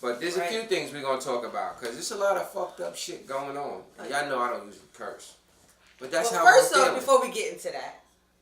But there's a few things we're going to talk about because there's a lot of fucked up shit going on. Y'all know I don't usually curse. But that's how first off, before we get into that,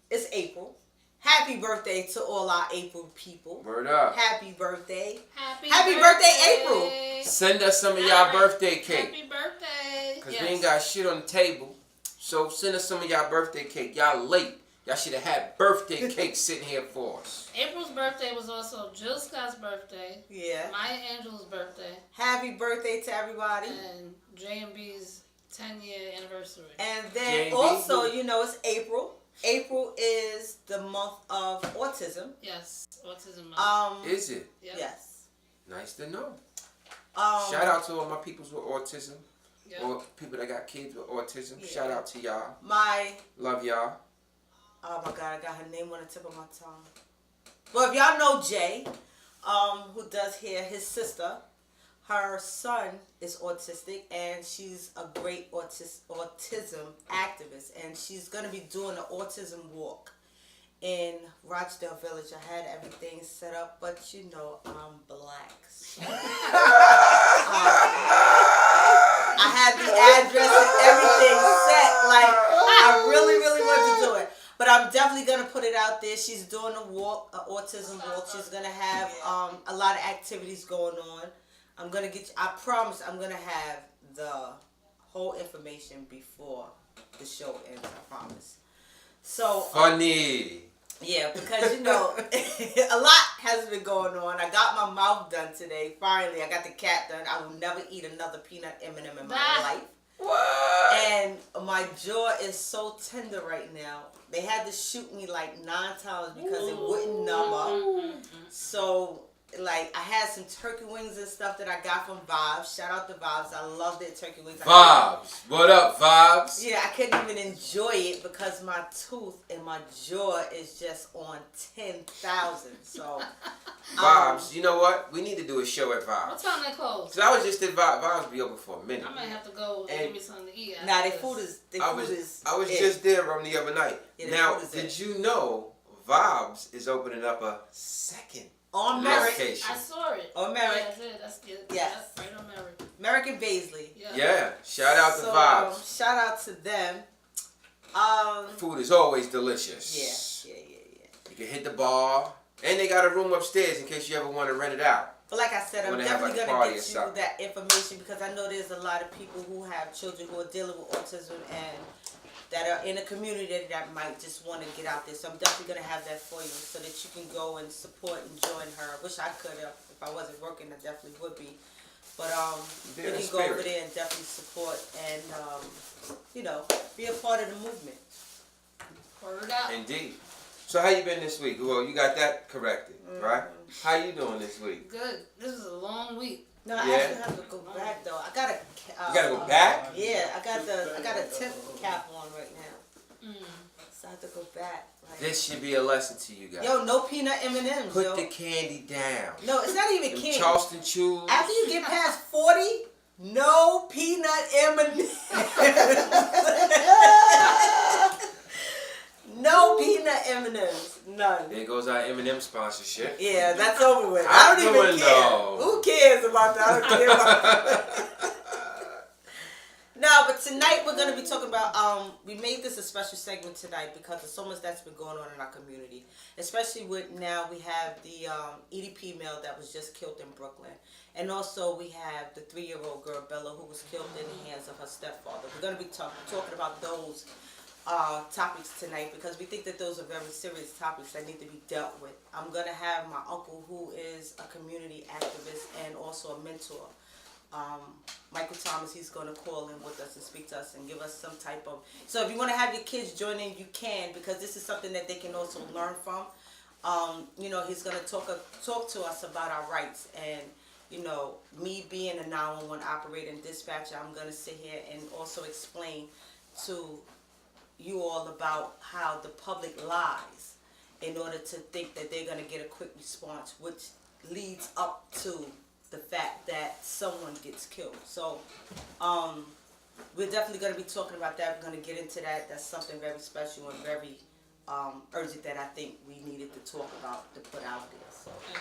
it's April. Happy birthday to all our April people. Word up. Happy birthday. Happy birthday, April. Send us some of y'all birthday cake. Happy birthday. Because we ain't got shit on the table. So send us some of y'all birthday cake. Y'all late. Y'all should have had birthday cake sitting here for us. April's birthday was also Jill Scott's birthday. Yeah. Maya Angelou's birthday. Happy birthday to everybody. And J&B's 10-year anniversary. And then also, you know, it's April. April is the month of autism. Yes, autism month. Is it? Yep. Yes. Nice to know. Shout out to all my peoples with autism. Yep. Or people that got kids with autism. Yeah. Shout out to y'all. Love y'all. Oh my God, I got her name on the tip of my tongue. Well, if y'all know Jay, who does hair, his sister, her son is autistic, and she's a great autism activist, and she's going to be doing an autism walk in Rochdale Village. I had everything set up, but you know, I'm black. So. I had the address and everything set. Like, I really want to do it. But I'm definitely going to put it out there. She's doing a walk, an autism walk. She's going to have a lot of activities going on. I promise I'm going to have the whole information before the show ends, I promise. So funny. Yeah, because you know, a lot has been going on. I got my mouth done today. Finally, I got the cap done. I will never eat another peanut M&M in my life. What? And my jaw is so tender right now. They had to shoot me like 9 times because it wouldn't numb up. So, like, I had some turkey wings and stuff that I got from Vibes. Shout out to Vibes. I love their turkey wings. Vibes. What up, Vibes? Yeah, I couldn't even enjoy it because my tooth and my jaw is just on 10,000. So, Vibes. You know what? We need to do a show at Vibes. What time they close? Because I was just at Vibes. Vibes be open for a minute. I might have to go and give me something to eat. Nah, their food is. I was just there from the other night. Yeah, now, did you know Vibes is opening up a second on Merrick? I saw it. On Merrick. Yeah, that's it. That's good. Yes. Right on Merrick. Merrick and Baisley. Yeah. Shout out to Vibes. Shout out to them. Food is always delicious. Yeah. You can hit the bar. And they got a room upstairs in case you ever want to rent it out. But like I said, I'm definitely going to get you that information because I know there's a lot of people who have children who are dealing with autism and that are in a community that might just want to get out there. So I'm definitely going to have that for you so that you can go and support and join her. I wish I could have. If I wasn't working, I definitely would be. But you can go over there and definitely support and, you know, be a part of the movement. Word up. Indeed. So how you been this week? Well, you got that corrected, right? How you doing this week? Good. This is a long week. No, I actually have to go back though. I gotta. You gotta go back? Yeah, I got a tip cap on right now. So I have to go back. Like, this should be a lesson to you guys. Yo, no peanut M&Ms. Put the candy down. No, it's not even candy. Charleston Chews. After you get past 40, no peanut M&Ms. No peanut M&Ms. None. There goes our M&M sponsorship. Yeah, that's over with. I don't even care. Who cares about that? I don't care about that. No, but tonight we're going to be talking about, we made this a special segment tonight because there's so much that's been going on in our community. Especially with now we have the EDP male that was just killed in Brooklyn. And also we have the 3-year-old girl, Bella, who was killed in the hands of her stepfather. We're going to be talking about those topics tonight because we think that those are very serious topics that need to be dealt with. I'm going to have my uncle who is a community activist and also a mentor. Michael Thomas, he's going to call in with us and speak to us and give us some type of... So if you want to have your kids join in, you can because this is something that they can also learn from. You know, he's going to talk to us about our rights and, you know, me being a 911 operator and dispatcher, I'm going to sit here and also explain to you all about how the public lies in order to think that they're going to get a quick response, which leads up to the fact that someone gets killed. So we're definitely going to be talking about that. We're going to get into that. That's something very special and very urgent that I think we needed to talk about, to put out there.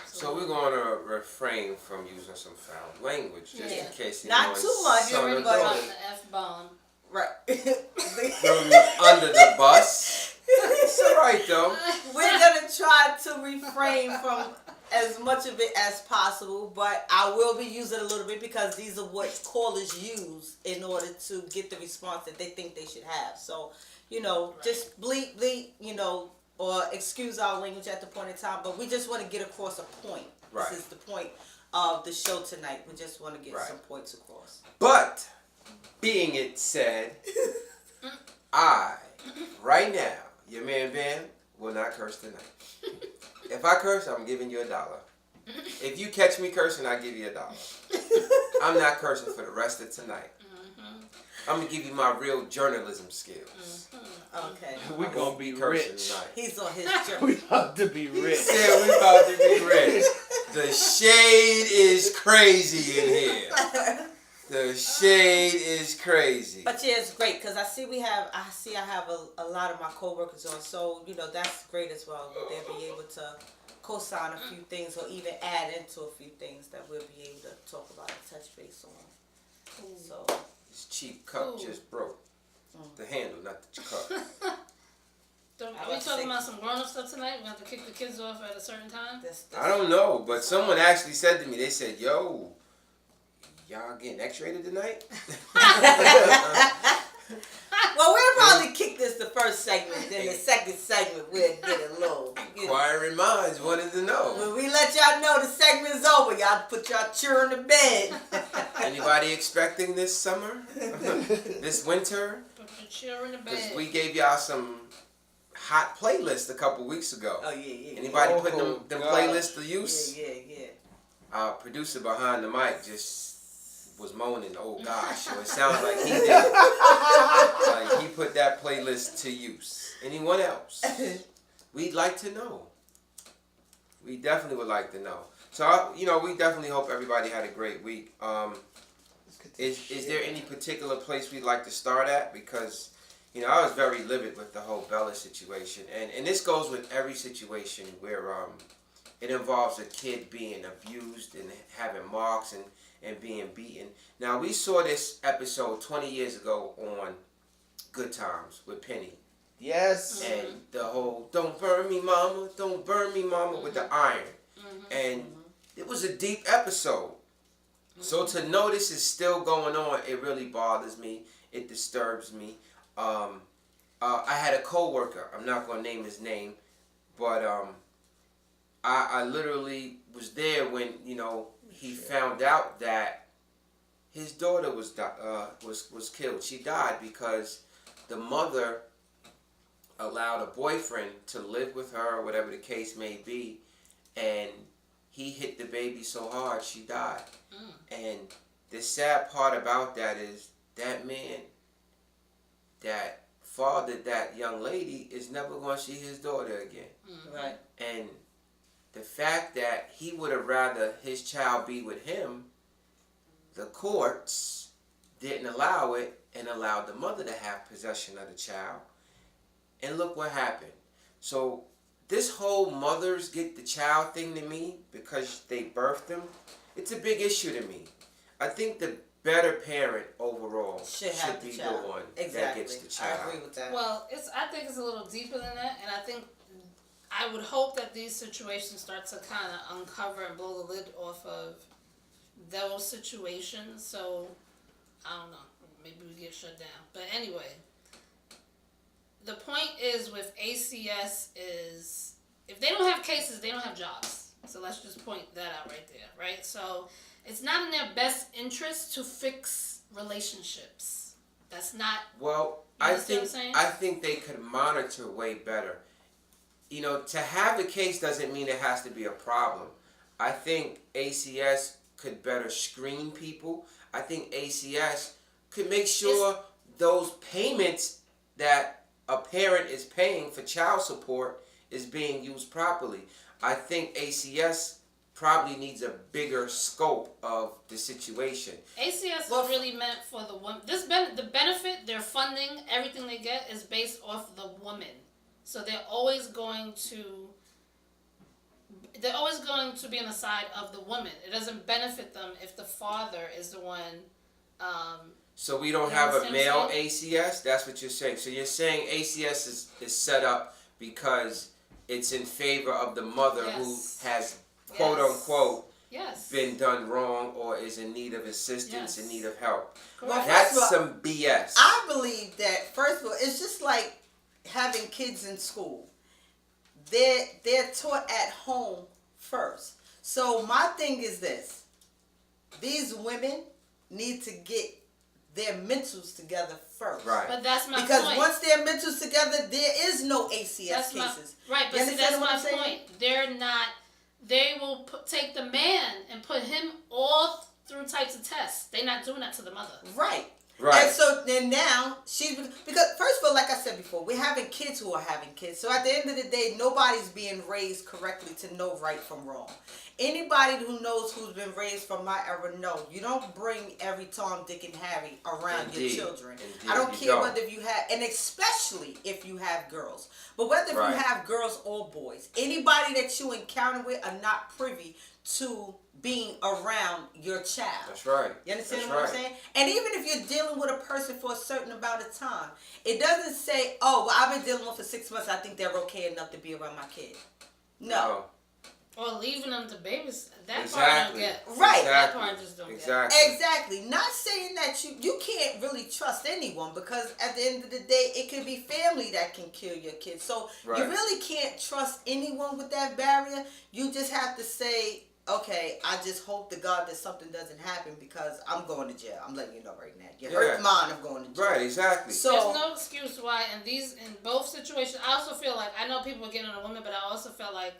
So we're going to refrain from using some foul language, just in case Not too much, son or everybody. daughter The F-bomb. Right. threw me under the bus. It's all right, though. We're going to try to refrain from as much of it as possible, but I will be using a little bit because these are what callers use in order to get the response that they think they should have. So, just bleep, or excuse our language at the point in time, but we just want to get across a point. Right. This is the point of the show tonight. We just want to get some points across. But, being it said, I, right now, your man Ben, will not curse tonight. If I curse, I'm giving you $1. If you catch me cursing, I give you $1. I'm not cursing for the rest of tonight. I'm going to give you my real journalism skills. Okay. We gonna be rich. Tonight. He's on his We journey. about to be rich. Yeah, we about to be rich. The shade is crazy in here. The shade is crazy. But yeah, it's great because I have a lot of my coworkers on, so that's great as well. They'll be able to co-sign a few things or even add into a few things that we'll be able to talk about and touch base on. So This cheap cup just broke. The handle, not the cup. Are we talking about some grown-up stuff tonight? We have to kick the kids off at a certain time? I don't know, but someone actually said to me, they said, yo, y'all getting X-rated tonight? Well, we'll probably kick this the first segment, then the second segment we'll get a little. Inquiring minds wanted to know. When we let y'all know the segment's over, y'all put y'all children to bed. Anybody expecting this summer? This winter? Put your children to Because bed. we gave y'all some hot playlists a couple weeks ago. Oh, yeah. Anybody putting them gosh. playlists to use? Yeah. Our producer behind the mic just was moaning, oh gosh, so it sounds like he did. Like he put that playlist to use. Anyone else? We'd like to know. We definitely would like to know. So, we definitely hope everybody had a great week. Is there any particular place we'd like to start at? Because, I was very livid with the whole Bella situation. And this goes with every situation where it involves a kid being abused and having marks and being beaten. Now, we saw this episode 20 years ago on Good Times with Penny. Yes. And the whole, don't burn me, mama, with the iron. And it was a deep episode. So to know this is still going on, it really bothers me. It disturbs me. I had a coworker, I'm not going to name his name, but I literally was there when, he found out that his daughter was killed. She died because the mother allowed a boyfriend to live with her, or whatever the case may be, and he hit the baby so hard she died. And the sad part about that is that man that fathered that young lady is never going to see his daughter again. Right. And the fact that he would have rather his child be with him, the courts didn't allow it and allowed the mother to have possession of the child. And look what happened. So this whole mothers get the child thing to me because they birthed them, it's a big issue to me. I think the better parent overall should be the one that gets the child. I agree with that. Well, I think it's a little deeper than that, and I would hope that these situations start to kind of uncover and blow the lid off of those situations. So, I don't know, maybe we get shut down. But anyway, the point is with ACS is if they don't have cases, they don't have jobs. So let's just point that out right there, right? So it's not in their best interest to fix relationships. That's not. Well, I think they could monitor way better. To have a case doesn't mean it has to be a problem. I think ACS could better screen people. I think ACS could make sure those payments that a parent is paying for child support is being used properly. I think ACS probably needs a bigger scope of the situation. ACS is really meant for the woman. The benefit, their funding, everything they get is based off the woman. So they're always going to they're always going to be on the side of the woman. It doesn't benefit them if the father is the one. So we don't have a male ACS? That's what you're saying. So you're saying ACS is set up because it's in favor of the mother who has, quote unquote, been done wrong or is in need of assistance, in need of help. Well, that's some BS. I believe that, first of all, it's just like having kids in school. They're taught at home first. So my thing is this. These women need to get their mentals together first. Right. But that's my because point. once their mentals together, there is no ACS cases. Right, but see, that's my point. They're not. They will take the man and put him all through types of tests. They're not doing that to the mother. Right. Right. And so then now because first of all, like I said before, we're having kids who are having kids. So at the end of the day, nobody's being raised correctly to know right from wrong. Anybody who knows who's been raised from my era know you don't bring every Tom, Dick, and Harry around your children. I don't care whether you have, and especially if you have girls, but whether you have girls or boys, anybody that you encounter with are not privy to being around your child. That's right. You understand what I'm saying? And even if you're dealing with a person for a certain amount of time, it doesn't say, oh, well, I've been dealing with for 6 months, I think they're okay enough to be around my kid. No. Or leaving them to babysit. That part I don't get. Right. That part I just don't get. Exactly. Not saying that you can't really trust anyone, because at the end of the day, it could be family that can kill your kids. So you really can't trust anyone with that barrier. You just have to say, okay, I just hope to God that something doesn't happen because I'm going to jail. I'm letting you know right now. You hurt mine, I'm going to jail. Right, exactly. So there's no excuse why in both situations. I also feel like, I know people are getting on a woman, but I also feel like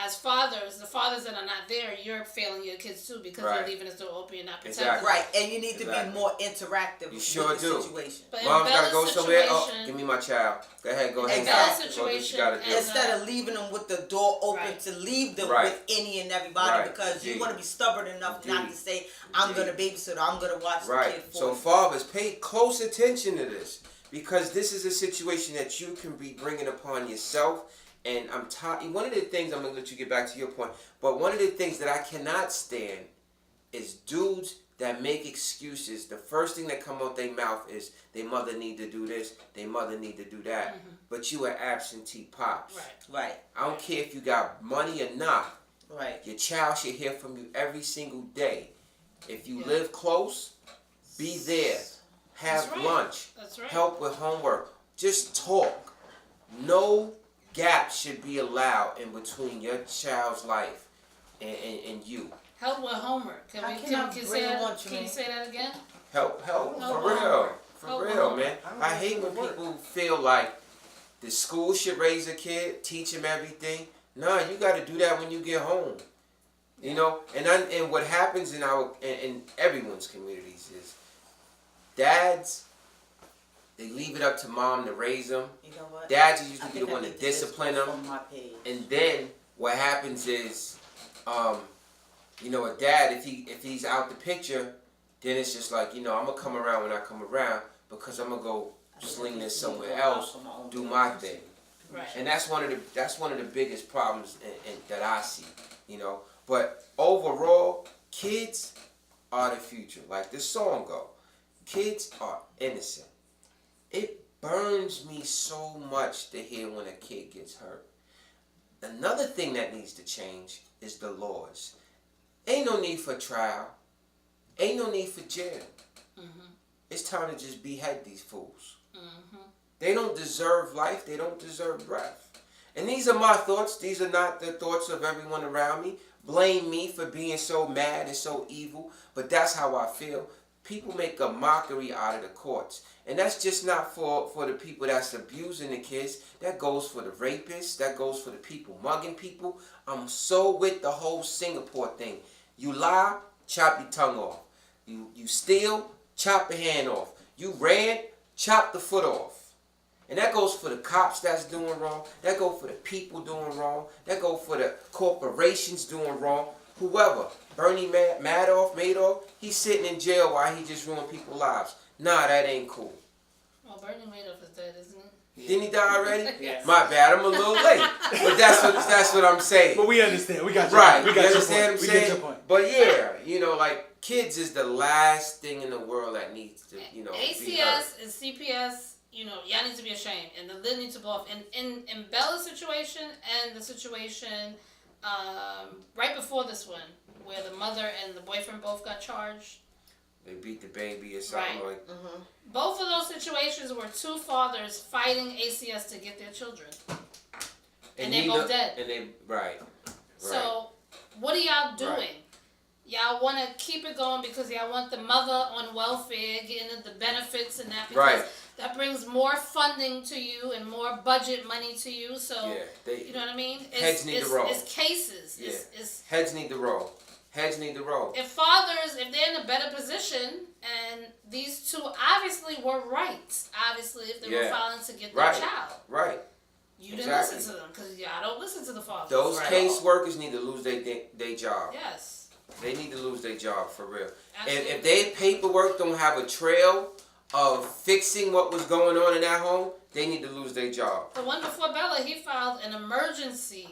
as fathers, the fathers that are not there, you're failing your kids too because you're leaving the door open, you're not protecting them. Right, and you need to be more interactive with the situation. But Mom's got to go somewhere. Oh, give me my child. Go ahead, go ahead. Situation, instead of leaving them with the door open to leave them with any and everybody because you want to be stubborn enough not to say, I'm going to babysit or I'm going to watch the kid for So fathers, pay close attention to this because this is a situation that you can be bringing upon yourself. And I'm tired. One of the things, I'm going to let you get back to your point, but one of the things that I cannot stand is dudes that make excuses. The first thing that come out their mouth is their mother need to do this, their mother need to do that, but you are absentee pops. Right. I don't care if you got money or not. Right. Your child should hear from you every single day. If you live close, be there. Have lunch. Help with homework. Just talk. No gap should be allowed in between your child's life and you. Help with homework. Can you say that again? Help. For real, man. I hate when people feel like the school should raise a kid, teach him everything. No, you got to do that when you get home. You know, and what happens in everyone's communities is dads, they leave it up to mom to raise them. You know what? Dads are usually the one to discipline them. And then what happens is, you know, a dad, if he's out the picture, then it's just like, you know, I'm going to come around when I come around because I'm going to go sling this somewhere else, do my thing. Right. And that's one of the biggest problems that I see, you know. But overall, kids are the future. Like this song go, kids are innocent. It burns me so much to hear when a kid gets hurt. Another thing that needs to change is the laws. Ain't no need for trial. Ain't no need for jail. It's time to just behead these fools. They don't deserve life. They don't deserve breath. And these are my thoughts. These are not the thoughts of everyone around me. Blame me for being so mad and so evil. But that's how I feel. People make a mockery out of the courts. And that's just not for the people that's abusing the kids. That goes for the rapists. That goes for the people mugging people. I'm so with the whole Singapore thing. You lie, chop your tongue off. You steal, chop your hand off. You ran, chop the foot off. And that goes for the cops that's doing wrong. That goes for the people doing wrong. That goes for the corporations doing wrong. Whoever. Bernie Madoff, he's sitting in jail while he just ruined people's lives. Nah, that ain't cool. Well, Bernie Madoff is dead, isn't he? Didn't he die already? Yeah. My bad, I'm a little late. But that's what I'm saying. But we understand. We got your Right, point. We you got your understand point. what We I'm get your saying? point. But yeah, you know, like, kids is the last thing in the world that needs to, you know, be hurt. ACS and CPS, you know, y'all need to be ashamed, and the lid needs to blow off. In Bella's situation and the situation right before this one, where the mother and the boyfriend both got charged. They beat the baby or something Right. like. Both of those situations were two fathers fighting ACS to get their children, and they both dead. And they right. So, what are y'all doing? Right. Y'all want to keep it going because y'all want the mother on welfare, getting the benefits and that, because Right. that brings more funding to you and more budget money to you. So, Yeah, you know what I mean? Heads need to roll. It's cases. Yeah. It's Heads need to roll. Heads need to roll. if fathers, if they're in a better position, and these two obviously were right, obviously, if they were Yeah. filing to get Right. their child. Right. You didn't Exactly. listen to them because y'all don't listen to the fathers. Those at all. caseworkers need to lose their job. Yes. They need to lose their job for real. Absolutely. If their paperwork don't have a trail of fixing what was going on in that home, they need to lose their job. The one before Bella, he filed an emergency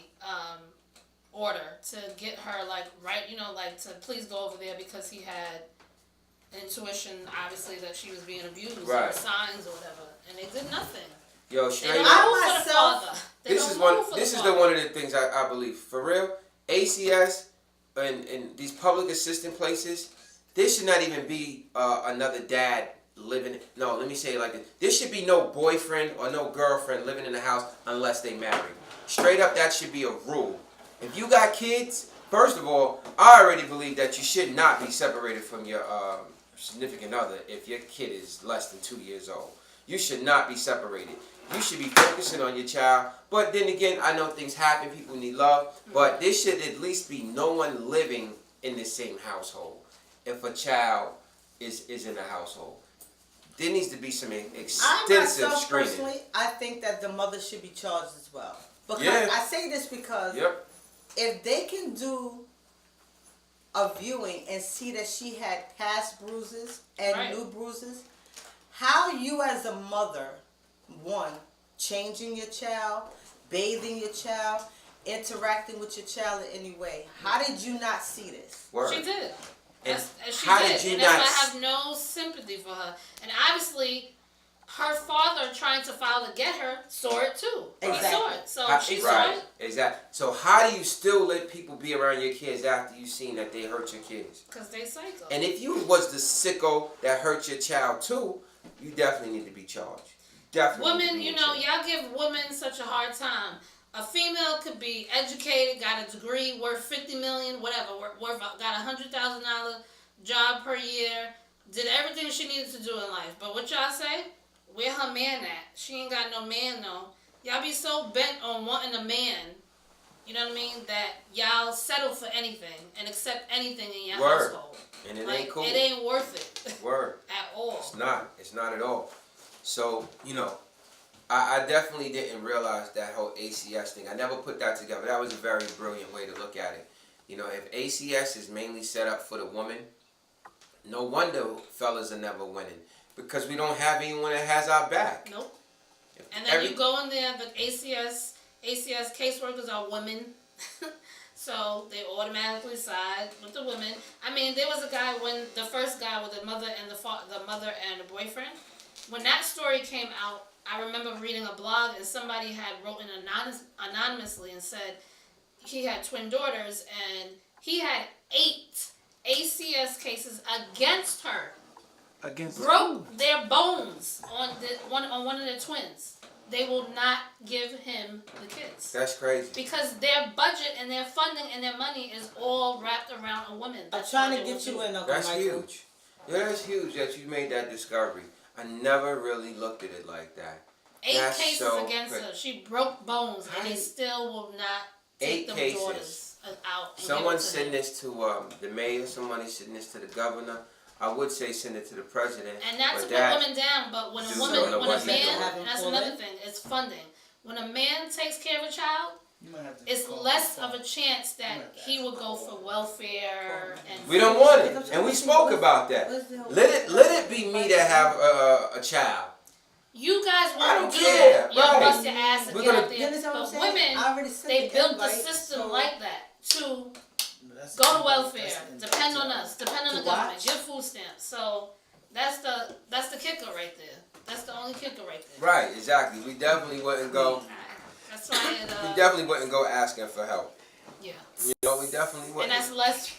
order to get her, like, right, you know, like, to please go over there because he had intuition, obviously, that she was being abused, or Right. signs or whatever, and they did nothing. Yo, They straight don't up. move for the myself- father. They This don't is move one. for This the is the father. one of the things I believe for real. ACS and these public assistant places, there should not even be another dad living. No, let me say it like this: there should be no boyfriend or no girlfriend living in the house unless they married. Straight up, that should be a rule. If you got kids, first of all, I already believe that you should not be separated from your significant other if your kid is less than 2 years old. You should not be separated. You should be focusing on your child. But then again, I know things happen. People need love. But there should at least be no one living in the same household if a child is in the household. There needs to be some I extensive myself screening. personally, I think that the mother should be charged as well. Because Yeah. I say this because Yep. if they can do a viewing and see that she had past bruises and Right. new bruises, how you as a mother, one, changing your child, bathing your child, interacting with your child in any way, how did you not see this? Word. She did. And She how did. did you And that's not why I s- have no sympathy for her. And obviously, her father trying to file to get her saw it too. Exactly. He saw it. So How- she saw right, it. exactly. So how do you still let people be around your kids after you seen that they hurt your kids? Because they psycho. And if you was the sicko that hurt your child too, you definitely need to be charged. Definitely. need to Women, be you in know, jail. y'all give women such a hard time. A female could be educated, got a degree, worth $50 million, whatever, got $100,000 job per year, did everything she needed to do in life. But what y'all say? Where her man at? She ain't got no man, no. Y'all be so bent on wanting a man, you know what I mean, that y'all settle for anything and accept anything in your Word. household. And it Like, ain't cool. it ain't worth it Word. at all. It's not. It's not at all. So, you know, I definitely didn't realize that whole ACS thing. I never put that together. That was a very brilliant way to look at it. You know, if ACS is mainly set up for the woman, no wonder fellas are never winning. Because we don't have anyone that has our back. Nope. If And then every- you go in there, the ACS caseworkers are women. So they automatically side with the women. I mean, there was a guy when the first guy with the mother and the mother and the boyfriend. When that story came out, I remember reading a blog and somebody had wrote in anonymously and said he had twin daughters and he had 8 ACS cases against her. Against Broke their bones on one of their twins. They will not give him the kids. That's crazy. Because their budget and their funding and their money is all wrapped around a woman. I'm That's trying what to they get will you do. in, Uncle That's Michael. huge. Yeah, that's huge that you made that discovery. I never really looked at it like that. 8 That's cases so against crazy. her. She broke bones, and they Right. still will not take 8 them cases. daughters out. And Someone give it to send him. this to the mayor. Somebody send this to the governor. I would say send it to the president. And not to but put that, women down, but when a Just woman, don't know when a what they man, do. Have them that's pull another in. thing. It's funding. When a man takes care of a child, You might have to it's call less the of phone. a chance that he would go for welfare and. we don't want it, and we spoke about that. Let it be me that have a child. You guys I won't don't do care, it. You'll right. bust your ass and We're get gonna- out You there. understand what I'm But saying? women, I already sent they the built the invite, system so- like that to That's go to invite, welfare, that's invite depend to- on us, depend on To the government, watch? give food stamps. So that's the kicker right there. That's the only kicker right there. Right, exactly. We definitely wouldn't go. That's why it, We definitely wouldn't go asking for help. yeah. You know, we definitely And wouldn't. that's less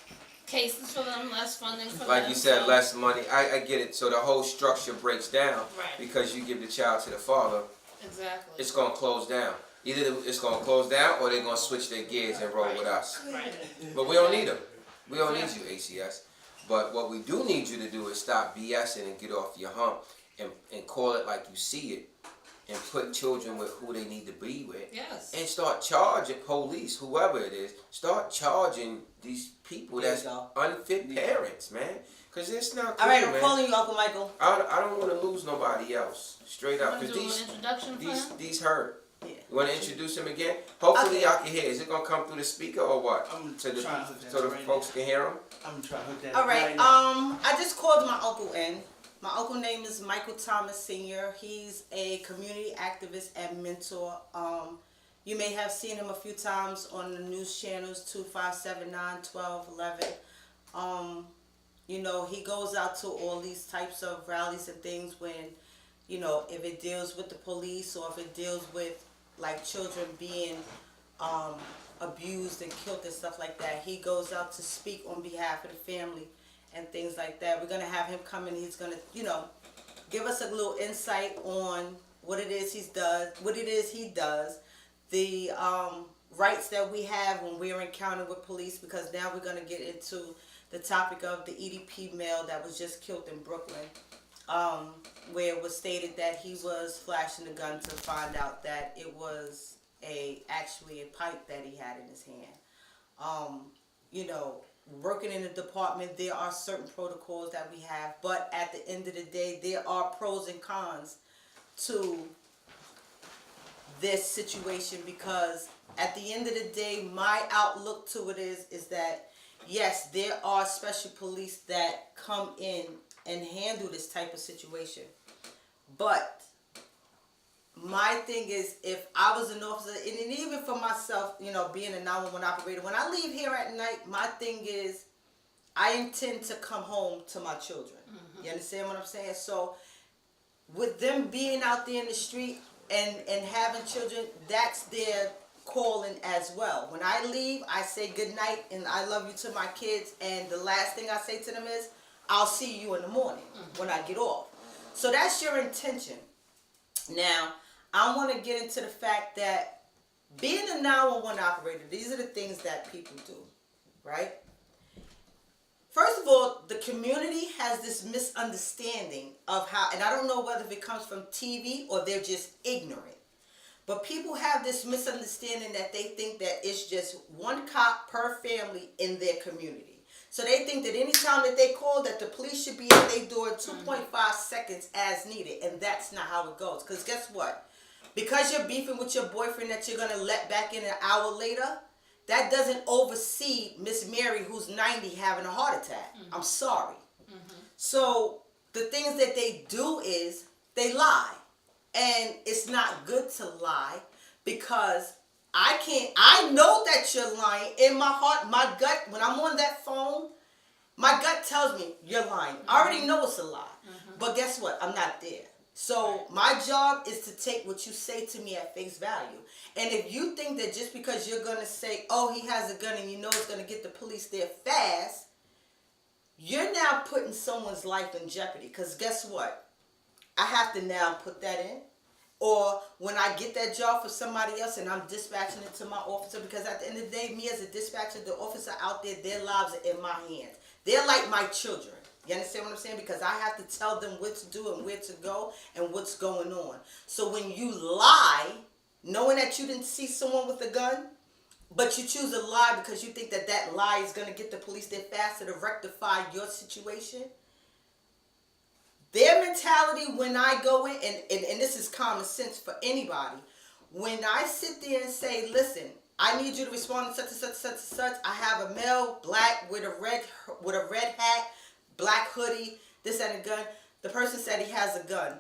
cases for them, less funding for them. Like you said, so- less money. I get it. So the whole structure breaks down Right. because you give the child to the father. Exactly. It's gonna close down. Either it's gonna close down or they're gonna switch their gears and roll with us. Right. But we don't need them. We don't need you, ACS. But what we do need you to do is stop BSing and get off your hump and call it like you see it and put children with who they need to be with. Yes. And start charging police, whoever it is, start charging these people There you that's go. unfit parents, man. Because it's not All cool, right, I'm man. calling you, Uncle Michael. I don't want to lose nobody else. Straight You up. wanna Because do an introduction for him? these hurt. Yeah. You want to introduce him again? Hopefully Okay. y'all can hear. Is it going to come through the speaker or what? I'm So the, trying to hook that so the right folks now. can hear him? I'm trying to hook that All right. now. I just called my uncle in. My uncle name is Michael Thomas Sr. He's a community activist and mentor. You may have seen him a few times on the news channels 2579, 1211. You know, he goes out to all these types of rallies and things when, you know, if it deals with the police or if it deals with like children being abused and killed and stuff like that. He goes out to speak on behalf of the family and things like that. We're gonna have him come in. He's gonna, you know, give us a little insight on what it is he does, the rights that we have when we're encountering with police. Because now we're gonna get into the topic of the EDP male that was just killed in Brooklyn, where it was stated that he was flashing the gun to find out that it was actually a pipe that he had in his hand. You know, working in the department, there are certain protocols that we have, but at the end of the day, there are pros and cons to this situation, because at the end of the day, my outlook to it is that yes, there are special police that come in and handle this type of situation, but my thing is, if I was an officer, and even for myself, you know, being a 911 operator, when I leave here at night, my thing is, I intend to come home to my children. You understand what I'm saying? So, with them being out there in the street and having children, that's their calling as well. When I leave, I say good night and I love you to my kids, and the last thing I say to them is, I'll see you in the morning when I get off. So that's your intention. Now, I want to get into the fact that being a 911 operator, these are the things that people do, right? First of all, the community has this misunderstanding of how, and I don't know whether it comes from TV or they're just ignorant, but people have this misunderstanding that they think that it's just one cop per family in their community. So they think that any time that they call, that the police should be at their door in 2.5 seconds as needed, and that's not how it goes. Because guess what? Because you're beefing with your boyfriend that you're going to let back in an hour later, that doesn't oversee Miss Mary, who's 90, having a heart attack. I'm sorry. So the things that they do is they lie. And it's not good to lie, because I know that you're lying. In my heart, my gut, when I'm on that phone, my gut tells me you're lying. I already know it's a lie. But guess what? I'm not there. So my job is to take what you say to me at face value. And if you think that just because you're going to say, oh, he has a gun and you know it's going to get the police there fast, you're now putting someone's life in jeopardy. Because guess what? I have to now put that in. Or when I get that job for somebody else and I'm dispatching it to my officer, because at the end of the day, me as a dispatcher, the officer out there, their lives are in my hands. They're like my children. You understand what I'm saying? Because I have to tell them what to do and where to go and what's going on. So when you lie, knowing that you didn't see someone with a gun, but you choose to lie because you think that that lie is going to get the police there faster to rectify your situation, their mentality when I go in, and this is common sense for anybody, when I sit there and say, listen, I need you to respond to such and such and such and such. I have a male, black, with a red hat, black hoodie, this and a gun. The person said he has a gun.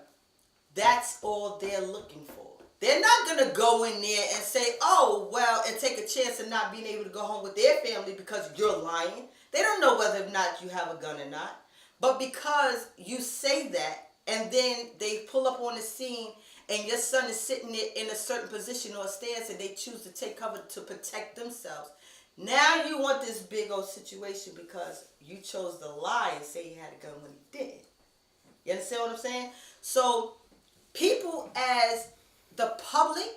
that's all they're looking for. They're not going to go in there and say, oh, well, and take a chance of not being able to go home with their family because you're lying. They don't know whether or not you have a gun or not. But because you say that, and then they pull up on the scene, and your son is sitting there in a certain position or stance, and they choose to take cover to protect themselves. Now you want this big old situation because you chose to lie and say he had a gun when he didn't. You understand what I'm saying? So people as the public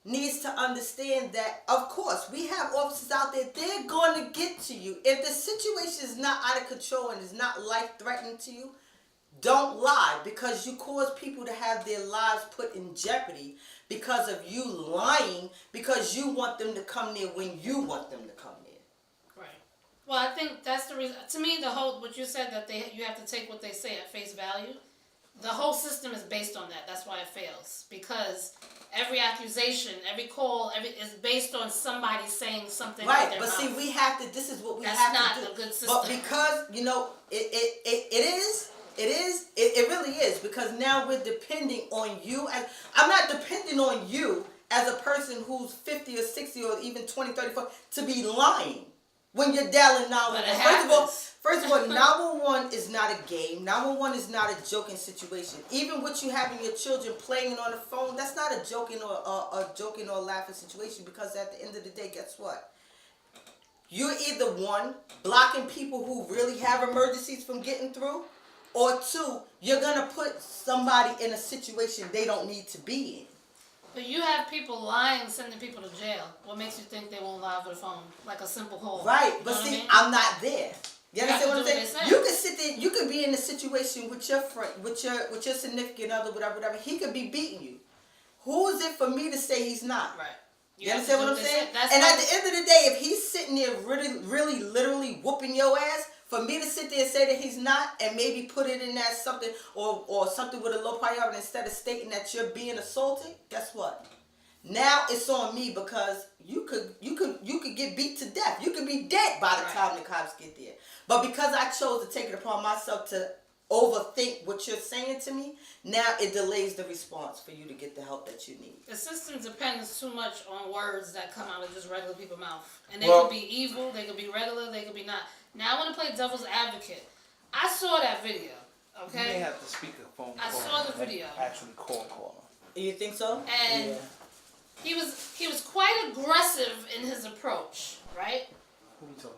needs to understand that, of course, we have officers out there, they're going to get to you. If the situation is not out of control and is not life-threatening to you, don't lie, because you cause people to have their lives put in jeopardy because of you lying, because you want them to come there when you want them to come there. Right. Well, I think that's the reason. To me, what you said, that you have to take what they say at face value. The whole system is based on that. That's why it fails, because every accusation, every call, is based on somebody saying something. Right, with their but mouth. see, we have to. This is what we That's have not to do. a good system. But because it really is, because now we're depending on you. And I'm not depending on you as a person who's 50 or 60 or even 20, 30, 40 to be lying when you're dialing 911. First of all, 911 is not a game. 911 is not a joking situation. Even with you having your children playing on the phone, that's not a joking or laughing situation, because at the end of the day, guess what? You're either one, blocking people who really have emergencies from getting through, or two, you're going to put somebody in a situation they don't need to be in. But you have people lying, sending people to jail. What makes you think they won't lie over the phone? Like a simple call. Right, but You know see, what I mean? I'm not there. You understand what I'm have to do saying? what they say. You can sit there, you could be in a situation with your friend, with your significant other, whatever. He could be beating you. Who is it for me to say he's not? Right. You have to understand do what I'm saying? That's And why- at the end of the day, if he's sitting there really, literally whooping your ass, for me to sit there and say that he's not, and maybe put it in that something or something with a low priority instead of stating that you're being assaulted, guess what? Now it's on me, because you could get beat to death. You could be dead by the time the cops get there. But because I chose to take it upon myself to overthink what you're saying to me, now it delays the response for you to get the help that you need. The system depends too much on words that come out of just regular people's mouth. And they Well- could be evil, they could be regular, they could be not. Now I want to play devil's advocate. I saw that video, You may okay? have to speak a phone call. I saw the video. Actually call. You think so? And he was quite aggressive in his approach, right? Who are you talking about?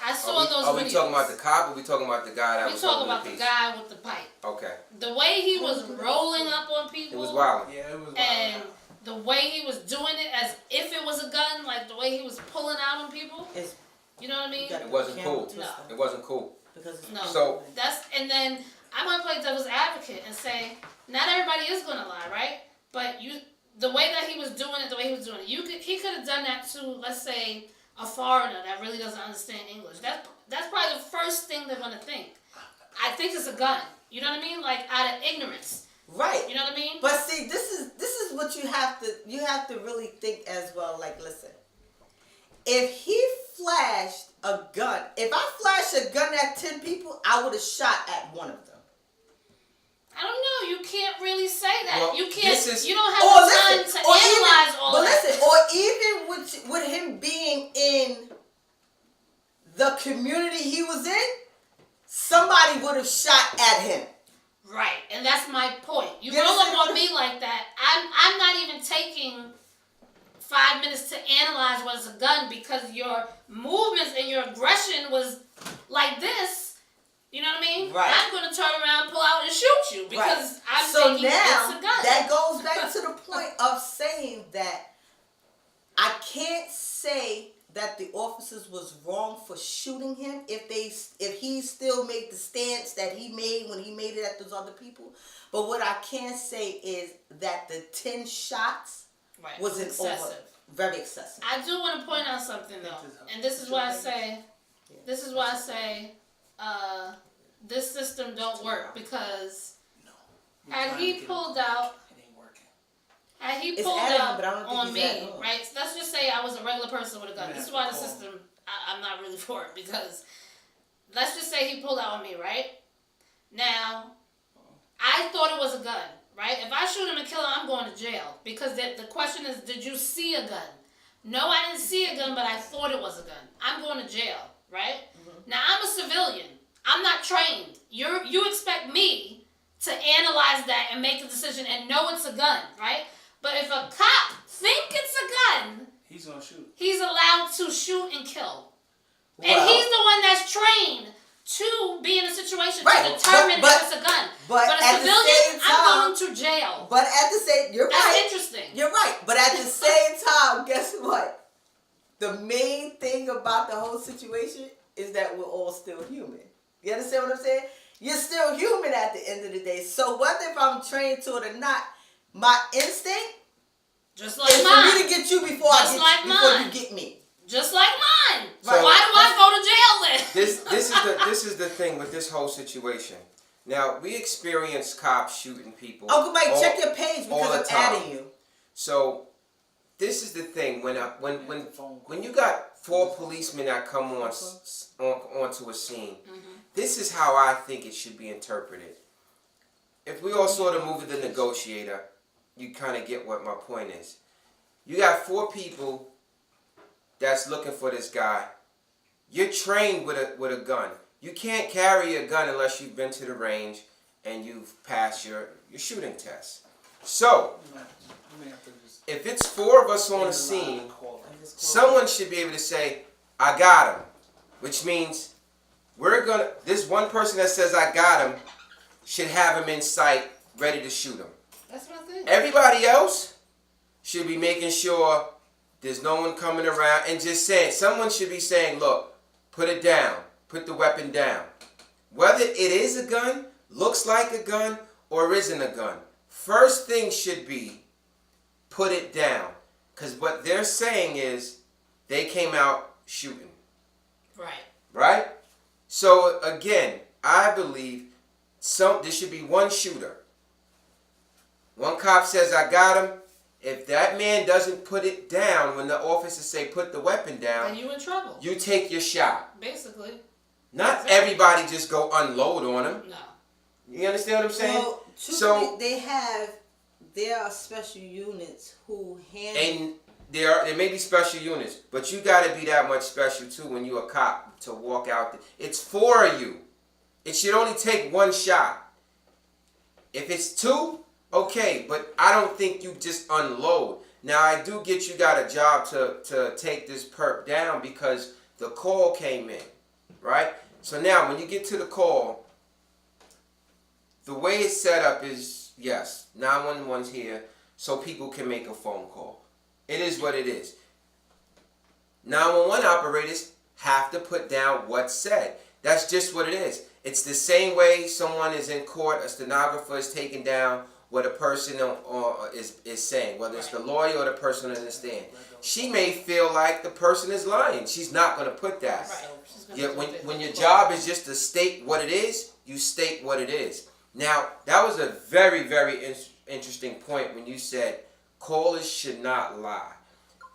I saw those Are videos. we talking about the cop, or we talking about the guy that We was talking holding about the the piece? guy with the pipe. Okay. The way he was rolling up on It people. was wild. Yeah, it was. And the way he was doing it as if it was a gun, like the way he was pulling out on people. It's, You know what I mean? you got It wasn't camera cool. twist No. It wasn't cool. because it's No. So- And then I'm gonna play devil's advocate and say, not everybody is gonna lie, right? But the way that he was doing it, he could have done that to, let's say, a foreigner that really doesn't understand English. That's probably the first thing they're gonna think. I think it's a gun. You know what I mean? Like out of ignorance. right. You know what I mean? But see, this is what you have to really think as well. Like, listen, if he flashed a gun, if I flashed a gun at 10 people, I would have shot at one of them. I don't know. You can't really say that. Well, You can't. this is- You don't have Or the time listen, to or analyze even, all but that. listen, or even with him being in the community he was in, somebody would have shot at him. Right, and that's my point. You You roll understand up on what me like that. I'm not even taking 5 minutes to analyze what's a gun, because your movements and your aggression was like this. You know what I mean? Right. I'm gonna turn around, pull out, and shoot you because Right. I'm So thinking now it's a gun. that goes back to the point of saying that I can't say that the officers was wrong for shooting him if he still made the stance that he made when he made it at those other people. But what I can say is that the 10 shots right. was an excessive. very excessive. I do want to point out something though, and this is why I say, this system don't work, because had he pulled out. It ain't working. Had he It's pulled at him, out but I don't think on he's at me, home. right? So let's just say I was a regular person with a gun. Yeah, This is why the call. system, I'm not really for it, because let's just say he pulled out on me, right? Now, I thought it was a gun, right? If I shoot him and kill him, I'm going to jail. Because the question is, did you see a gun? No, I didn't see a gun, but I thought it was a gun. I'm going to jail, right? Mm-hmm. Now, I'm a civilian. I'm not trained. You expect me to analyze that and make a decision and know it's a gun, right? But if a cop think it's a gun, he's gonna shoot. He's allowed to shoot and kill. Well, and he's the one that's trained to be in a situation right, to determine if it's a gun. But a civilian, I'm going to jail. But at the same, you're that's right. Interesting. You're right. But at the same time, guess what? The main thing about the whole situation is that we're all still human. You understand what I'm saying? You're still human at the end of the day. So whether if I'm trained to it or not, my instinct just like is mine. for me to get you before you get me. Just like mine. So, why do I go to jail then? This is the thing with this whole situation. Now we experience cops shooting people. Uncle Mike, check your page because I'm adding you. So this is the thing when you got 4 policemen that come onto a scene. Mm-hmm. This is how I think it should be interpreted. If we all saw the movie The Negotiator, you kind of get what my point is. You got 4 people that's looking for this guy. You're trained with a gun. You can't carry a gun unless you've been to the range and you've passed your shooting test. So, if it's 4 of us on a scene, someone should be able to say, I got him. Which means this one person that says I got him should have him in sight, ready to shoot him. That's what I think. Everybody else should be making sure there's no one coming around and just saying, someone should be saying, look, put it down, put the weapon down. Whether it is a gun, looks like a gun, or isn't a gun, first thing should be, put it down. Because what they're saying is, they came out shooting. Right. Right? So again, I believe there should be one shooter. One cop says, I got him. If that man doesn't put it down when the officers say put the weapon down, then you in trouble. You take your shot. Basically. Not everybody just go unload on him. No. You understand what I'm saying? Well, there are special units who handle. And there may be special units, but you got to be that much special too when you're a cop to walk out there. It's 4 of you. It should only take 1 shot. If it's 2, okay, but I don't think you just unload. Now, I do get you got a job to take this perp down because the call came in, right? So now, when you get to the call, the way it's set up is, yes, 911's here so people can make a phone call. It is what it is. 911 operators have to put down what's said. That's just what it is. It's the same way someone is in court, a stenographer is taking down what a person is saying, whether it's the lawyer or the person on the stand. She may feel like the person is lying. She's not going to put that. When your job is just to state what it is, you state what it is. Now, that was a very, very interesting point when you said callers should not lie.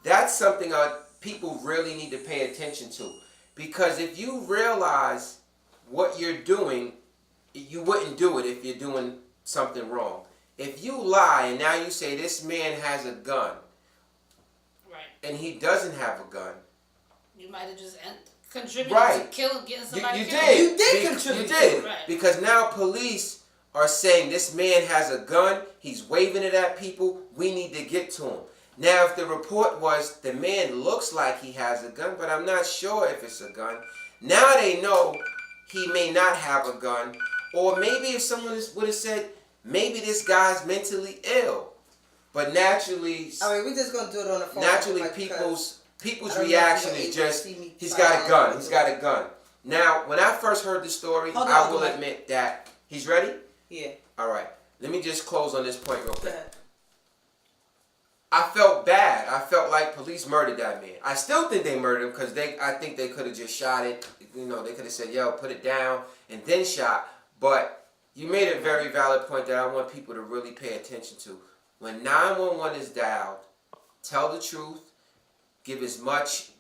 That's something people really need to pay attention to. Because if you realize what you're doing, you wouldn't do it if you're doing something wrong. If you lie and now you say this man has a gun, right, and he doesn't have a gun, you might have just contributed to getting somebody killed. You did contribute. You did. Right. Because now police are saying this man has a gun, he's waving it at people, we need to get to him. Now, if the report was the man looks like he has a gun, but I'm not sure if it's a gun, now they know he may not have a gun. Or maybe if someone would have said, maybe this guy's mentally ill. But naturally, we're just going to do it on the phone. Naturally, people's reaction is just, he's got a gun, he's got a gun. Now, when I first heard the story, I will admit that, he's ready? Yeah. All right. Let me just close on this point real quick. I felt bad. I felt like police murdered that man. I still think they murdered him because I think they could have just shot it. You know, they could have said, yo, put it down and then shot. But you made a very valid point that I want people to really pay attention to. When 911 is dialed, tell the truth. Give as much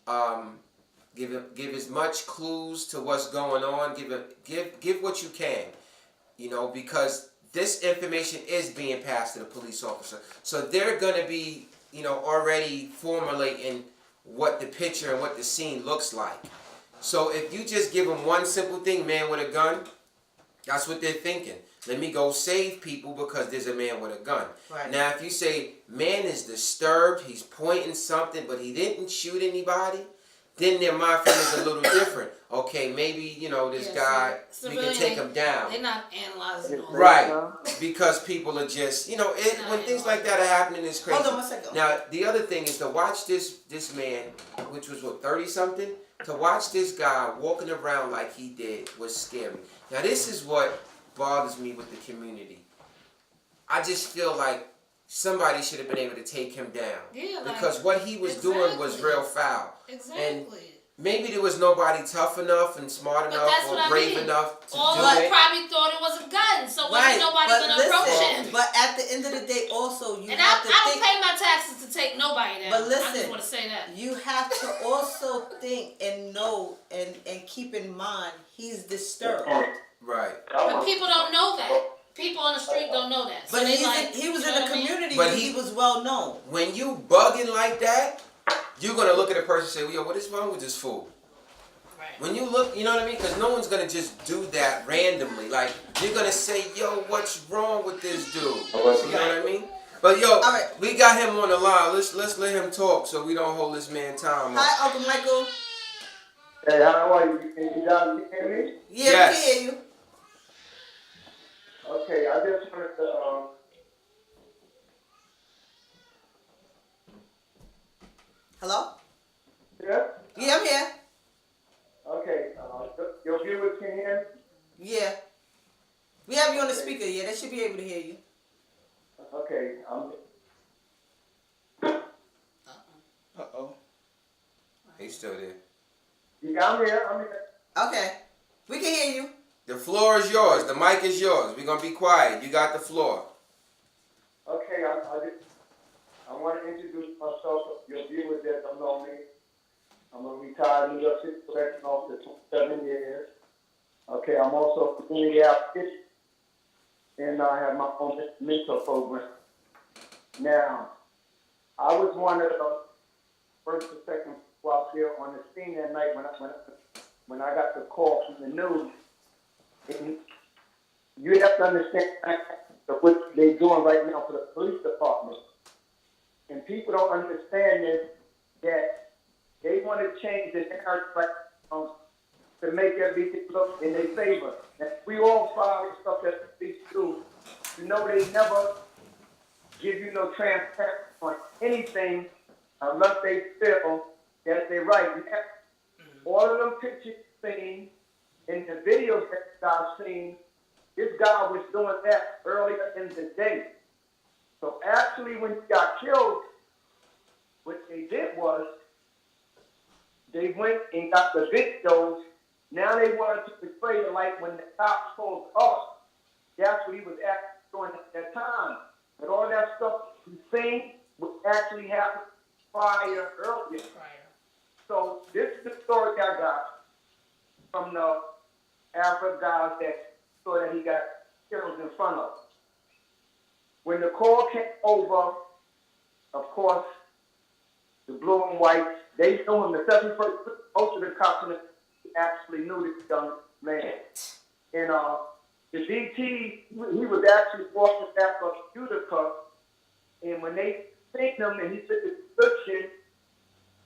give as much clues to what's going on. Give what you can. You know, because this information is being passed to the police officer. So they're going to be, already formulating what the picture and what the scene looks like. So if you just give them one simple thing, man with a gun, that's what they're thinking. Let me go save people because there's a man with a gun. Right. Now, if you say, man is disturbed, he's pointing something, but he didn't shoot anybody, then their mind frame is a little different. Okay, maybe, this guy, we can take him down. They're not analyzing all Right, because people are just, when things like that are happening, it's crazy. Hold on 1 second. Now, the other thing is to watch this man, which was, 30-something? To watch this guy walking around like he did was scary. Now, this is what bothers me with the community. I just feel like somebody should have been able to take him down. Yeah, because what he was doing was real foul. Exactly. And maybe there was nobody tough enough and smart enough or brave enough to all do of them it. probably thought it was a gun, so wasn't nobody gonna approach him. But at the end of the day, also you And have to I think. don't pay my taxes to take nobody down. But listen, I just want to say that. You have to also think and know and keep in mind he's disturbed. Right. But people don't know that. People on the street don't know that. So But they he was in a community But where he was well known. When you bugging like that, you're gonna look at a person and say, well, yo, what is wrong with this fool? Right. When you look, you know what I mean? Because no one's gonna just do that randomly. Like, you're gonna say, yo, what's wrong with this dude? You know what I mean? But yo, we got him on the line. Let's let him talk so we don't hold this man time. Hi, Uncle Michael. Hey, how are you? Can you guys hear me? Yeah, Yes. we can hear you. Okay, I just wanted to, Hello? yeah? Yeah, I'm here. Okay, your viewers can hear me? Yeah. We have you on the speaker. Yeah, they should be able to hear you. Okay, Uh-oh. He's still there. I'm here. Okay. We can hear you. The floor is yours. The mic is yours. We're gonna be quiet. You got the floor. Okay, I want to introduce myself to your viewers that don't know me. I'm a retired New York City correction officer, 27 years. Okay, I'm also a community advocate, and I have my own mentor program. Now, I was one of the first or second people out there on the scene that night when I got the call from the news. And you have to understand what they're doing right now for the police department. And people don't understand this, that they want to change the narrative to make everything look in their favor. And we all follow stuff that the police do. You know they never give you no transparency on anything unless they feel that they're right. All of them pictures seen in the videos that I've seen, this guy was doing that earlier in the day. So actually when he got killed, what they did was they went and got the videos. Now they wanted to portray it like when the cops pulled up, that's what he was actually doing at that time. But all that stuff you seen was actually happening earlier. So this is the story I got from the African guys that saw that he got killed in front of. When the call came over, of course, the blue and white, they knew him. The 71st, most of the cops actually knew this young man. And the DT, he was actually walking back up Utica, and when they seen him and he took the description,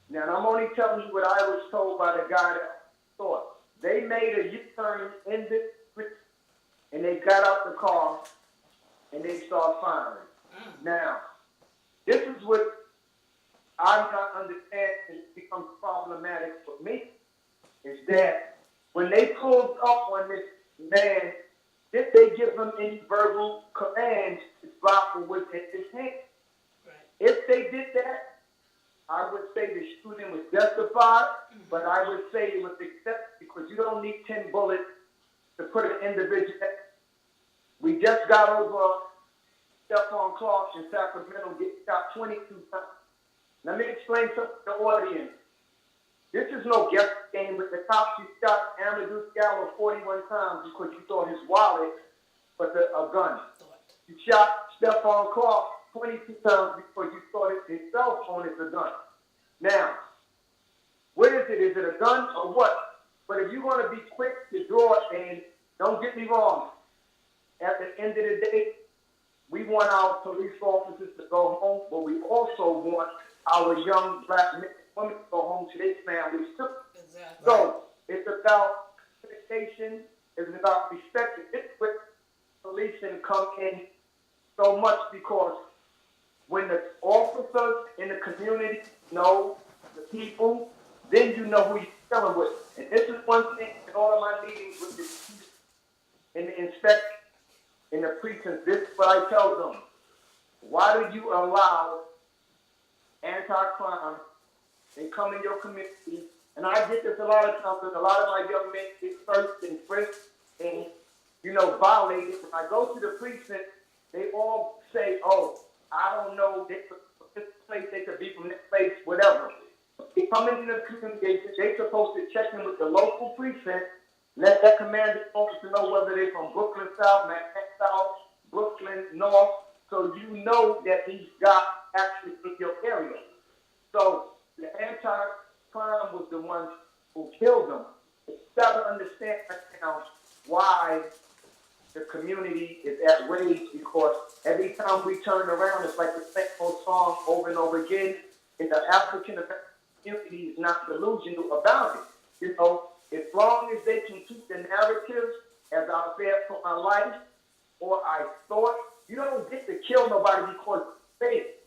now I'm only telling you what I was told by the guy that saw it. They made a U-turn in the street, and they got out the car, and they started firing. Now, this is what I'm not understanding becomes problematic for me, is that when they pulled up on this man, did they give him any verbal commands to drop what was in his hand? Right. If they did that, I would say the shooting was justified, but I would say it was accepted because you don't need 10 bullets to put an individual. We just got over Stephon Clark in Sacramento getting shot 22 times. Let me explain something to the audience. This is no guess game with the cops. You shot Amadou Diallo 41 times because you thought his wallet was a gun. You shot Stephon Clark 22 times before you thought his cell phone is a gun. Now, what is it? Is it a gun or what? But if you're going to be quick to draw it, and don't get me wrong, at the end of the day, we want our police officers to go home, but we also want our young black men and women to go home to their families too. Exactly. So it's about expectation, it's about respect. It's where policing come in so much because when the officers in the community know the people, then you know who you're dealing with. And this is one thing in all of my meetings with the in the inspection, in the precincts, this is what I tell them. Why do you allow anti-crime and come in your community? And I get this a lot of times, because a lot of my young men get searched and frisked and, violated. When I go to the precinct, they all say, oh, I don't know, they could from this place, they could be from this place, whatever. They come into the community, they're supposed to check in with the local precinct, let that commanding officer know whether they're from Brooklyn South, Manhattan South, Brooklyn North, so you know that these guys actually in your area. So the anti-crime was the ones who killed them. It's got to understand right now why the community is at rage, because every time we turn around, it's like the same old song over and over again. And the African American community is not delusional about it. As long as they can keep the narrative as I feared for my life, or I thought, you don't get to kill nobody because it's fake.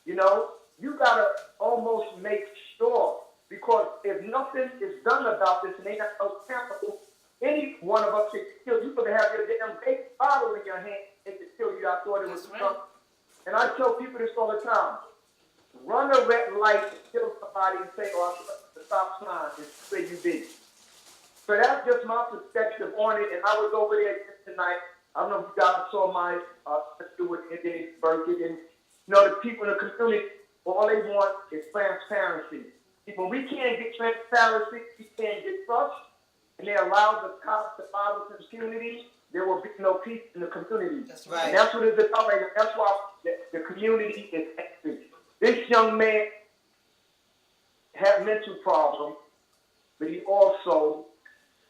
You gotta almost make sure, because if nothing is done about this and they not accountable, any one of us could kill you. Could have your damn baby bottle in your hand and to kill you. I thought it was That's right. something. And I tell people this all the time. Run a red light and kill somebody and say, oh, I the stop sign and say you did. So that's just my perspective on it. And I was over there tonight. I don't know if you guys saw my interview with Indian Burkett. And, the people in the community, all they want is transparency. When we can't get transparency, we can't get trust, and they allow the cops to follow the community, there will be no peace in the community. That's right. And that's what it's about right now. That's why the community is angry. This young man had mental problems, but he also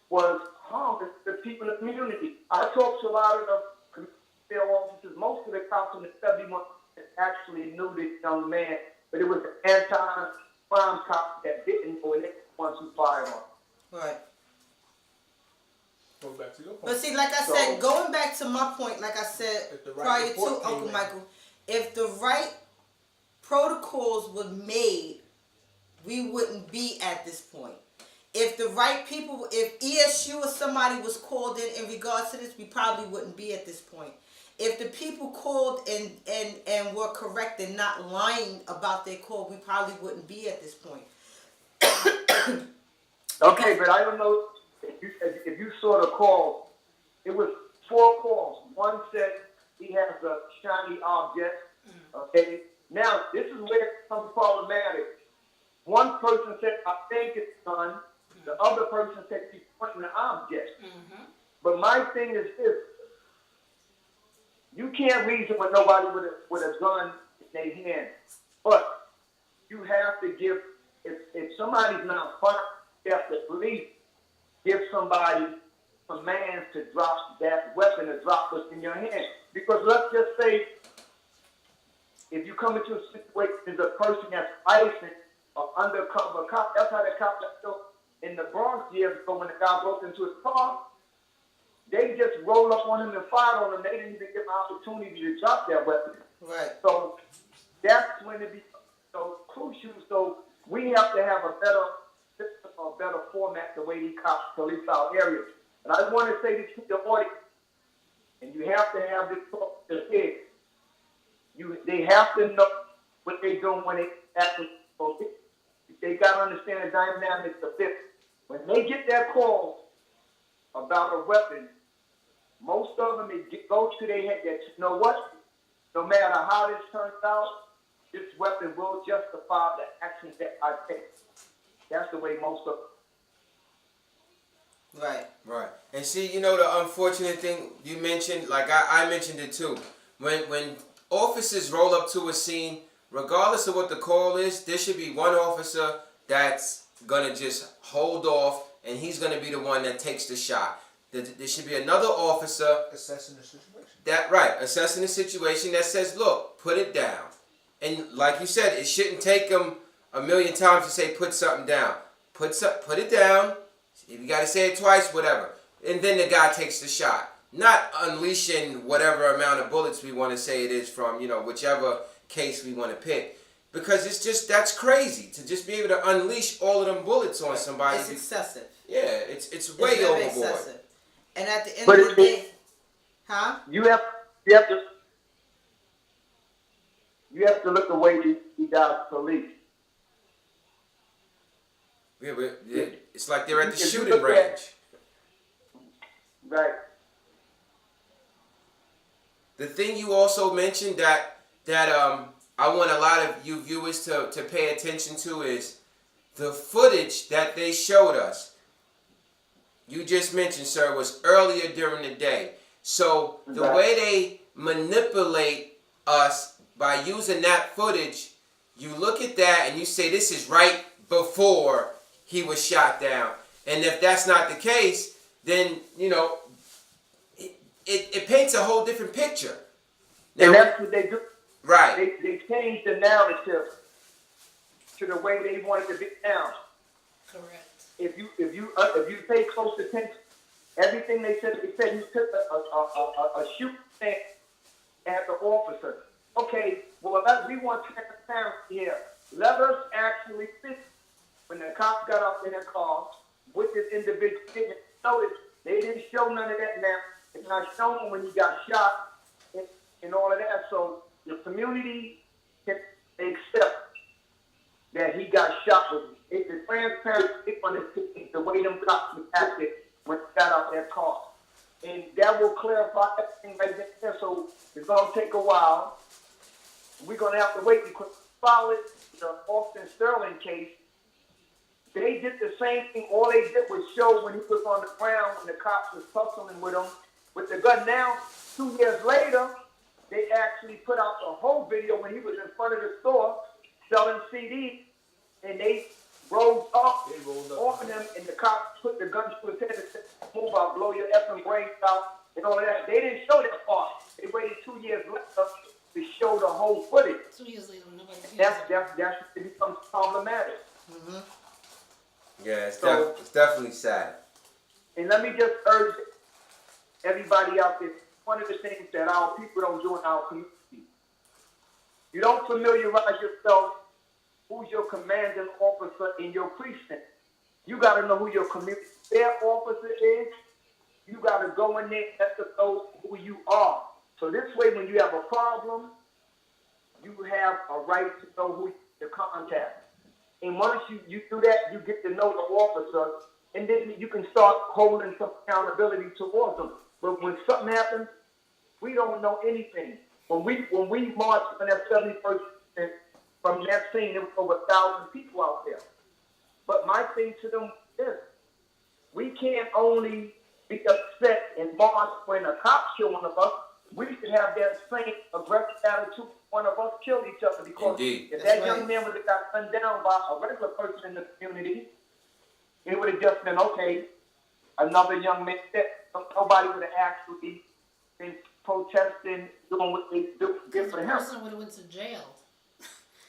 was harming the people in the community. I talked to a lot of the community officers. Most of the cops in the 71 actually knew this young man, but it was the anti-crime cops that didn't know, and they were the ones who fired on him. Right. Go back to your point. But see, like I said, going back to my point, like I said If the right prior to report came Uncle in. Michael, if the right protocols were made, we wouldn't be at this point. If the right people, if ESU or somebody was called in regards to this, we probably wouldn't be at this point. If the people called and were correct and not lying about their call, we probably wouldn't be at this point. Okay, but I don't know if you saw the call. It was 4 calls. One said he has a shiny object. Okay, now this is where it becomes problematic. One person said, I think it's done. The other person said he's pointing an object. But my thing is this. You can't reason with nobody with a gun in their hand. But you have to give, if somebody's not firing, you have to at least give somebody commands to drop that weapon, to drop what's in your hand. Because let's just say, if you come into a situation as a person that's licensed or undercover cop, that's how the cop in the Bronx years ago when the guy broke into his car, they just rolled up on him and fired on him. They didn't even give him an opportunity to drop that weapon. Right. So that's when it becomes so crucial. So we have to have a better system, a better format the way these cops police our areas. And I want to say this to the audience, and you have to have this talk to the kids. They have to know what they're doing when they actually go. They got to understand the dynamics of this. When they get that call about a weapon, most of them, it goes to their head that, you know what, no matter how this turns out, this weapon will justify the actions that I take. That's the way most of them. Right. Right. And see, you know, the unfortunate thing you mentioned, like I mentioned it too. When officers roll up to a scene, regardless of what the call is, there should be one officer that's gonna just hold off, and he's gonna be the one that takes the shot. There should be another officer Assessing the situation. assessing the situation that says, look, put it down. And like you said, it shouldn't take them a million times to say put something down. Put it down. If you gotta say it twice, whatever. And then the guy takes the shot. Not unleashing whatever amount of bullets we want to say it is from, you know, whichever case we want to pick. Because it's just, that's crazy to just be able to unleash all of them bullets on somebody. It's excessive. Yeah, it's way It's very overboard. excessive. And at the end But of the it- day, huh? You have to look the way he got police. Yeah, it's like they're at the If you shooting look at- range. Right. The thing you also mentioned that I want a lot of you viewers to pay attention to is the footage that they showed us. You just mentioned, sir, was earlier during the day. So the Right. way they manipulate us by using that footage, you look at that and you say this is right before he was shot down. And if that's not the case, then, you know, it paints a whole different picture. And Now, that's what they do. right. They changed the narrative to the way they want it to be now. Correct. If you pay close attention, everything they said he took a shoot thing at the officer. Okay, well we want transparency here. Let us actually see when the cops got out in their car with this individual. Notice they didn't show none of that now. It's not shown when he got shot and all of that. So the community can accept that he got shot with. It's the transparency on the way them cops acted when they got out their car. And that will clarify everything right there. So it's going to take a while. We're going to have to wait because following the Austin Sterling case, they did the same thing. All they did was show when he was on the ground when the cops was tussling with him with the gun. Now, 2 years later, they actually put out the whole video when he was in front of the store selling CDs, and they rolled up on him, and the cops put the gun to his head and said, "Move out, blow your effing brains out," and all of that. They didn't show that part. They waited 2 years later to show the whole footage. 2 years later, nobody cares. That's it becomes problematic. Yeah, it's So- definitely sad. And let me just urge everybody out there, one of the things that our people don't do in our community, you don't familiarize yourself who's your commanding officer in your precinct. You got to know who your community fair officer is. You got to go in there and let them know who you are. So this way, when you have a problem, you have a right to know who to contact. And once you do that, you get to know the officer, and then you can start holding some accountability towards them. But when something happens, we don't know anything. When we marched on that 71st, from that scene, there was over 1,000 people out there. But my thing to them is, we can't only be upset and march when a cop kill one of us. We should have that same aggressive attitude when one of us kill each other. Because Indeed. if That's that young right. man would have got gunned down by a regular person in the community, it would have just been, okay, another young man dead. Nobody would have actually been protesting, doing what they do Because for the him. person would have went to jail.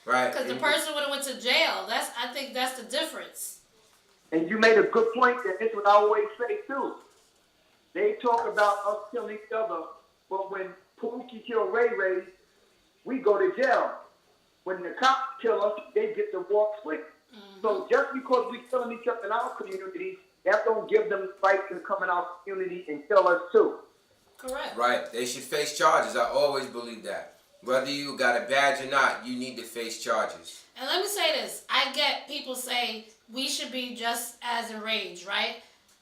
Right. Because the And- person would have went to jail. I think that's the difference. And you made a good point, that it's what I always say too. They talk about us killing each other, but when Pookie killed Ray Ray, we go to jail. When the cops kill us, they get to walk free. So just because we killing each other in our community, that don't give them the right to come in our community and kill us too. Correct. Right. They should face charges. I always believe that. Whether you got a badge or not, you need to face charges. And let me say this. I get people say we should be just as enraged, right?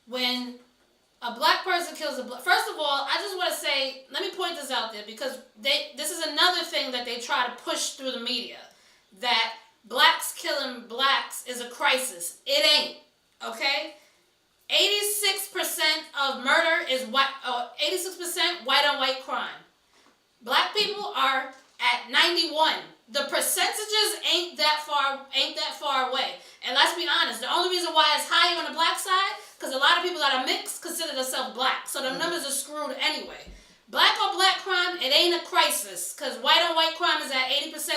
When a black person kills a black... First of all, I just want to say, let me point this out there, because this is another thing that they try to push through the media, that blacks killing blacks is a crisis. It ain't, okay? 86% of murder is white. 86% white on white crime. Black people are at 91. The percentages ain't that far away. And let's be honest, the only reason why it's higher on the black side, because a lot of people that are mixed consider themselves black. So the numbers are screwed anyway. Black on black crime, it ain't a crisis, because white on white crime is at 80%,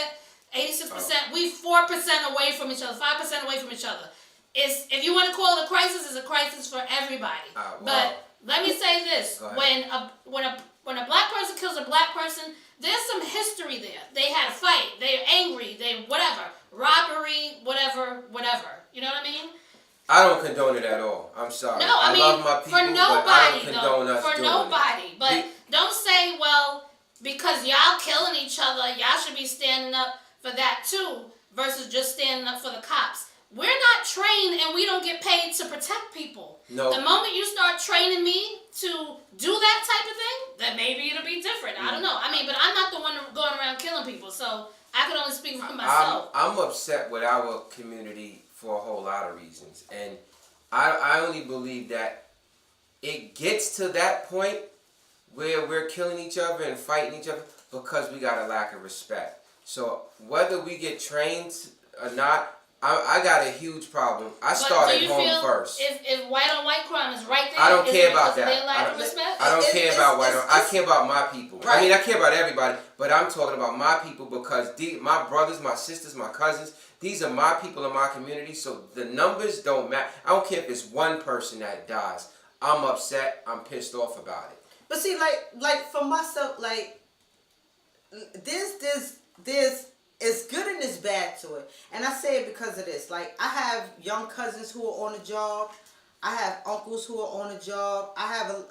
86%. We 4% away from each other, 5% away from each other. If you want to call it a crisis, it's a crisis for everybody. Wow. But let me say this: Go ahead. when a black person kills a black person, there's some history there. They had a fight. They're angry. They whatever, robbery, whatever. You know what I mean? I don't condone it at all. I'm sorry. No, I mean, love my people, for nobody, but I don't condone though. us For doing nobody. it. But don't say, well, because y'all killing each other, y'all should be standing up for that too, versus just standing up for the cops. We're not trained and we don't get paid to protect people. No. The moment you start training me to do that type of thing, then maybe it'll be different. I don't know. I mean, but I'm not the one going around killing people, so I can only speak for myself. I'm upset with our community for a whole lot of reasons. And I only believe that it gets to that point where we're killing each other and fighting each other because we got a lack of respect. So whether we get trained or not, I got a huge problem. I started home first. If white on white crime is right there, I don't is care it about because of that. their lack of respect? I don't care about white. I care about my people. Right. I mean, I care about everybody, but I'm talking about my people because my brothers, my sisters, my cousins, these are my people in my community. So the numbers don't matter. I don't care if it's one person that dies. I'm upset. I'm pissed off about it. But see, like for myself, like there's it's good and it's bad to it. And I say it because of this. Like, I have young cousins who are on the job. I have uncles who are on the job. I have,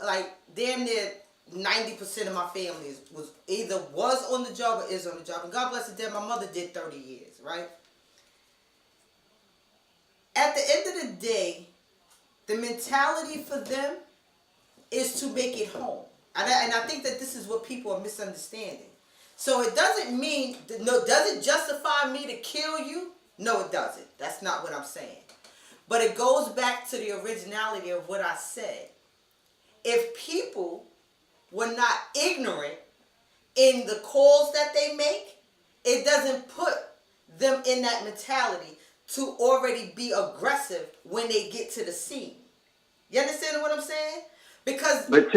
damn near 90% of my family was on the job or is on the job. And God bless the dead, my mother did 30 years, right? At the end of the day, the mentality for them is to make it home. And I think that this is what people are misunderstanding. So it doesn't mean, does it justify me to kill you? No, it doesn't. That's not what I'm saying. But it goes back to the originality of what I said. If people were not ignorant in the calls that they make, it doesn't put them in that mentality to already be aggressive when they get to the scene. You understand what I'm saying? Because... But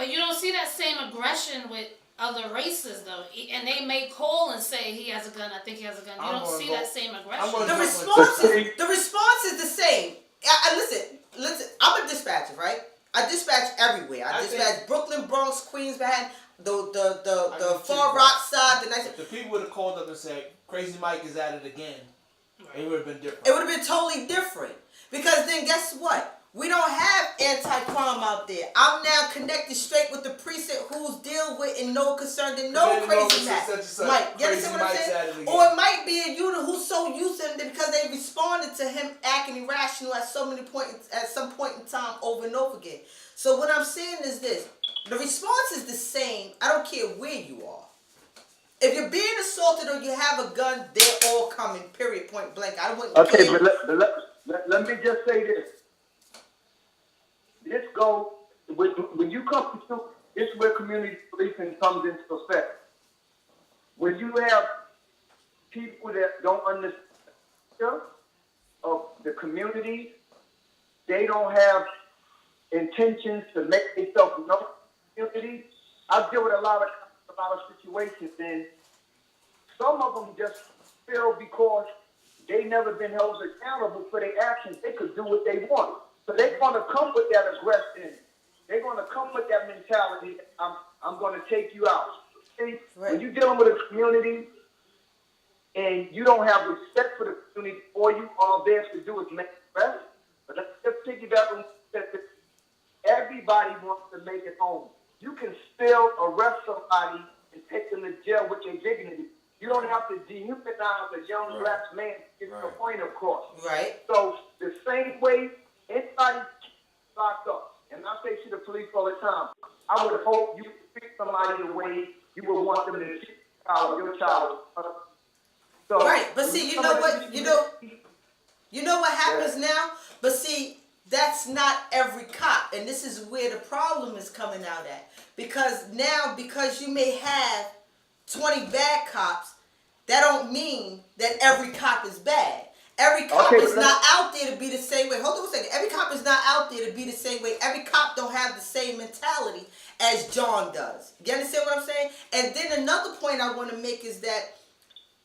you don't see that same aggression with other races, though, and they may call and say he has a gun. I think he has a gun. You don't see that same aggression. The response is the same. Listen. I'm a dispatcher, right? I dispatch everywhere. I dispatch Brooklyn, Bronx, Queens, Manhattan, the Far Rock side. If the people would have called up and said, "Crazy Mike is at it again," it would have been different. It would have been totally different. Because then guess what? We don't have anti-crime out there. I'm now connected straight with the precinct who's deal with and no concern and no crazy Mac. Mike, you understand what I'm saying? Or it might be a unit who's so used to him because they responded to him acting irrational at some point in time over and over again. So what I'm saying is this. The response is the same. I don't care where you are. If you're being assaulted or you have a gun, they're all coming, period, point blank. I wouldn't Okay, care. but let me just say this. This goes, when you come to, this is where community policing comes into effect. When you have people that don't understand of the community, they don't have intentions to make themselves known in the community. I deal with a lot of situations, and some of them just feel because they never been held accountable for their actions, they could do what they want. So they're going to come with that aggression. They're going to come with that mentality. I'm going to take you out. See, right. When you're dealing with a community and you don't have respect for the community, all you are there to do is make arrests. But let's just piggyback on that. Everybody wants to make it home. You can still arrest somebody and take them to jail with their dignity. You don't have to dehumanize a young black man to get the point across. Right. So the same way anybody locked up, and I say to the police all the time, I would hope you treat somebody the way you would want them to treat your child. So, right, but see, you know what happens now? But see, that's not every cop, and this is where the problem is coming out at. Because now, because you may have 20 bad cops, that don't mean that every cop is bad. Every cop Okay, is but not out there to be the same way. Hold on a second. Every cop is not out there to be the same way. Every cop don't have the same mentality as John does. You understand what I'm saying? And then another point I want to make is that,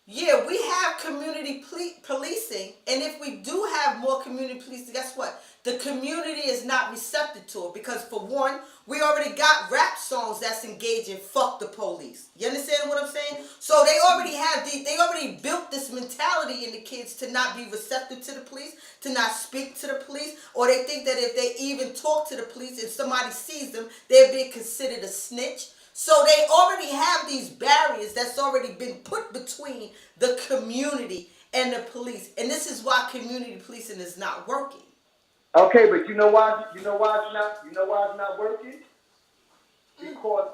yeah, we have community policing, and if we do have more community policing, guess what? The community is not receptive to it because, for one, we already got rap songs that's engaging "fuck the police." You understand what I'm saying? So they already built this mentality in the kids to not be receptive to the police, to not speak to the police, or they think that if they even talk to the police, if somebody sees them, they're being considered a snitch. So they already have these barriers that's already been put between the community and the police, and this is why community policing is not working. Okay, but you know why it's not working? Because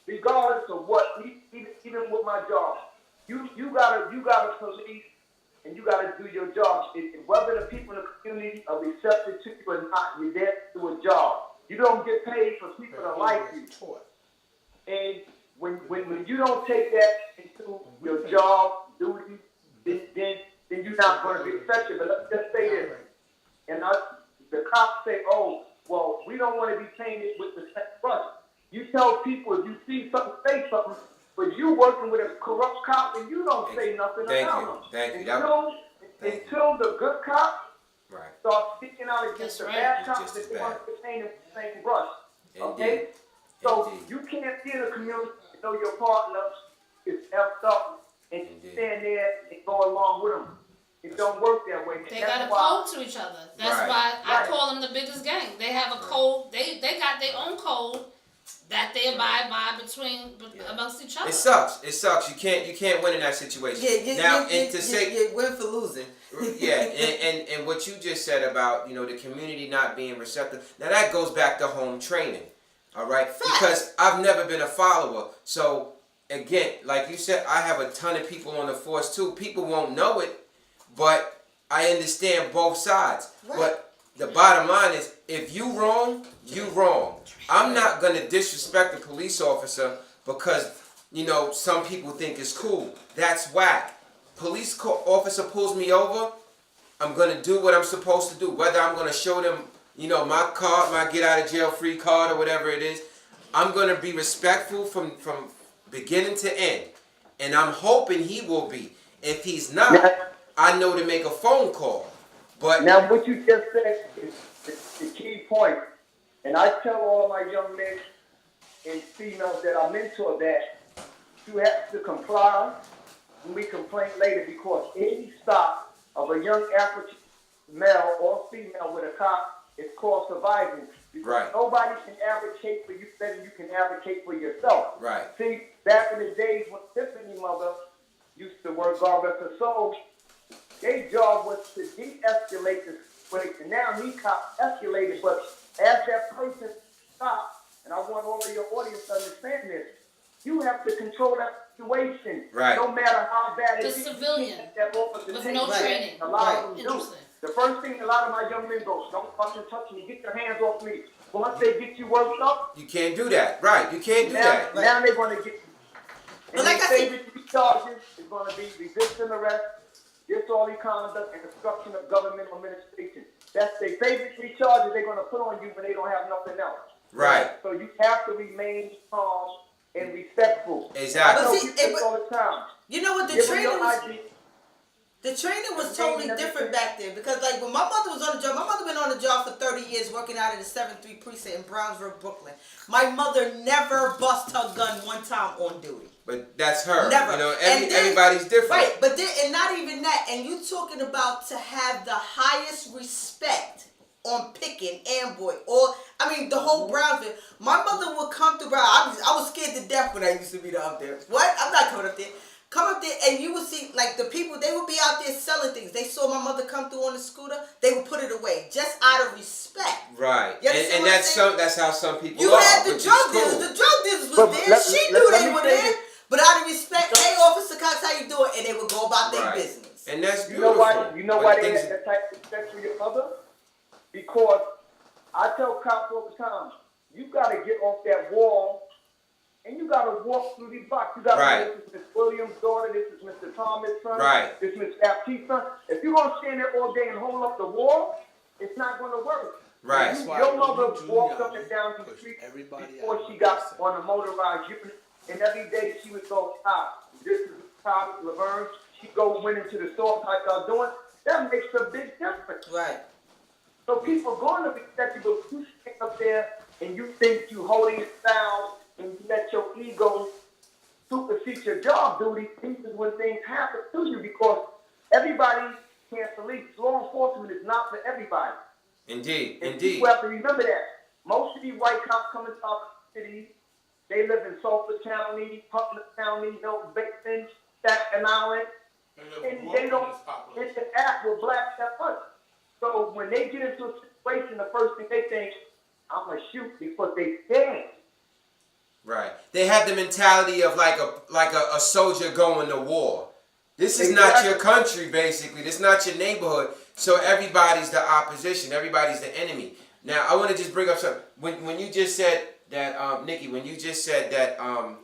regardless of what, even with my job, you gotta police and you gotta do your job. Whether the people in the community are receptive to you or not, you're there to do a job. You don't get paid for people to like you. And when you don't take that into your job duty, then you're not going to be effective. But let's just say this, and the cops say, "Oh, well, we don't want to be tainted with the same brush." You tell people if you see something, say something. But you working with a corrupt cop and you don't say nothing about them. Thank you. Until the good cops Right. start speaking out against the bad cops, Just as that they bad. want to be tainted with the same brush. Indeed. Okay? So Indeed. you can't be in a community and know your partner is effed up and Indeed. stand there and go along with them. It don't work that way. They That's got a why- code to each other. That's Right. why I Right. call them the biggest gang. They have a code. They got their own code that they abide by amongst each other. It sucks. You can't win in that situation. You win for losing. Yeah, and what you just said about, the community not being receptive, now that goes back to home training, all right? Because I've never been a follower. So, again, like you said, I have a ton of people on the force too. People won't know it, but I understand both sides. Right. But the bottom line is, if you wrong, you wrong. I'm not going to disrespect a police officer because, some people think it's cool. That's whack. Police officer pulls me over, I'm going to do what I'm supposed to do. Whether I'm going to show them, my card, my get out of jail free card or whatever it is, I'm going to be respectful from beginning to end. And I'm hoping he will be. If he's not, I know to make a phone call. But now, what you just said is the key point. And I tell all of my young men and females that I mentor that you have to comply when we complain later, because any stop of a young African male or female with a cop is called survival. Because Right. nobody can advocate for you better than you can advocate for yourself. Right. See, back in the days when Tiffany mother used to work, God rest her soul, their job was to de-escalate the situation. Now these cops escalated, but as that person stopped, and I want all of your audience to understand this, you have to control that situation. Right. No matter how bad it The is. you civilian, can't let that officer with take no that. training. A lot of them do. Interesting. The first thing a lot of my young men go, don't fucking touch me, get your hands off me. Once they get you worked up, you can't do that. Right. You can't do now, that. now they're going to get you. But And like their I said- favorite charges is going to be resisting arrest, disorderly conduct, and obstruction of government administration. That's their favorite three charges they're going to put on you when they don't have nothing else. Right. So you have to remain calm and respectful. Exactly. I tell But see, people this all the time. You know what the Give them training your was? ID. The training was totally different back then because, like, when my mother was on the job, my mother been on the job for 30 years working out in the 7-3 precinct in Brownsville, Brooklyn. My mother never bust her gun one time on duty. But that's her. Never. And then- Everybody's different. Right, but then, and not even that, and you talking about to have the highest respect on Picking, Amboy, or, the whole Brownsville. My mother would come through Brown. I was scared to death when I used to be up there. What? I'm not coming up there. Come up there and you would see, like, the people, they would be out there selling things. They saw my mother come through on the scooter, they would put it away, just out of respect. Right. You understand And what I'm that's saying? that's how some people You are. had the which is drug dealers. cool. The drug dealers was But there. let- She let- knew let they me were say there. this. But out of respect, hey, Officer Cox, how you doing? And they would go about their Right. business. And that's You beautiful. know why? You know But why they things- had that type of respect for your mother? because I tell cops all the time, you got to get off that wall and you got to walk through these blocks. You got to Right. This is Miss Williams' daughter. This is Mr. Thomas' son. Right. This is Miss Baptiste's son. If you're going to stand there all day and hold up the wall, it's not going to work. Right. You- why Your when mother you walked do up and down the push street everybody before out she of got the on a motorized unit, and every day she would go, this is Laverne. She went into the store like y'all doing. That makes a big difference. Right. So people are going to respect you, but you stand up there and you think you holding it down and you let your ego supersede your job duty. This is when things happen to you because everybody can't police. Law enforcement is not for everybody. Indeed. And Indeed. people have to remember that. Most of these white cops come into our cities. They live in Salford County, Putnam County, Basin, Staten Island, and they don't interact with blacks that much. So when they get into a situation, the first thing they think, I'm gonna shoot because they scared. Right. They have the mentality of like a soldier going to war. This is not your country, basically. This is not your neighborhood. So everybody's the opposition. Everybody's the enemy. Now, I want to just bring up something. When you just said that, Nikki, when you just said that...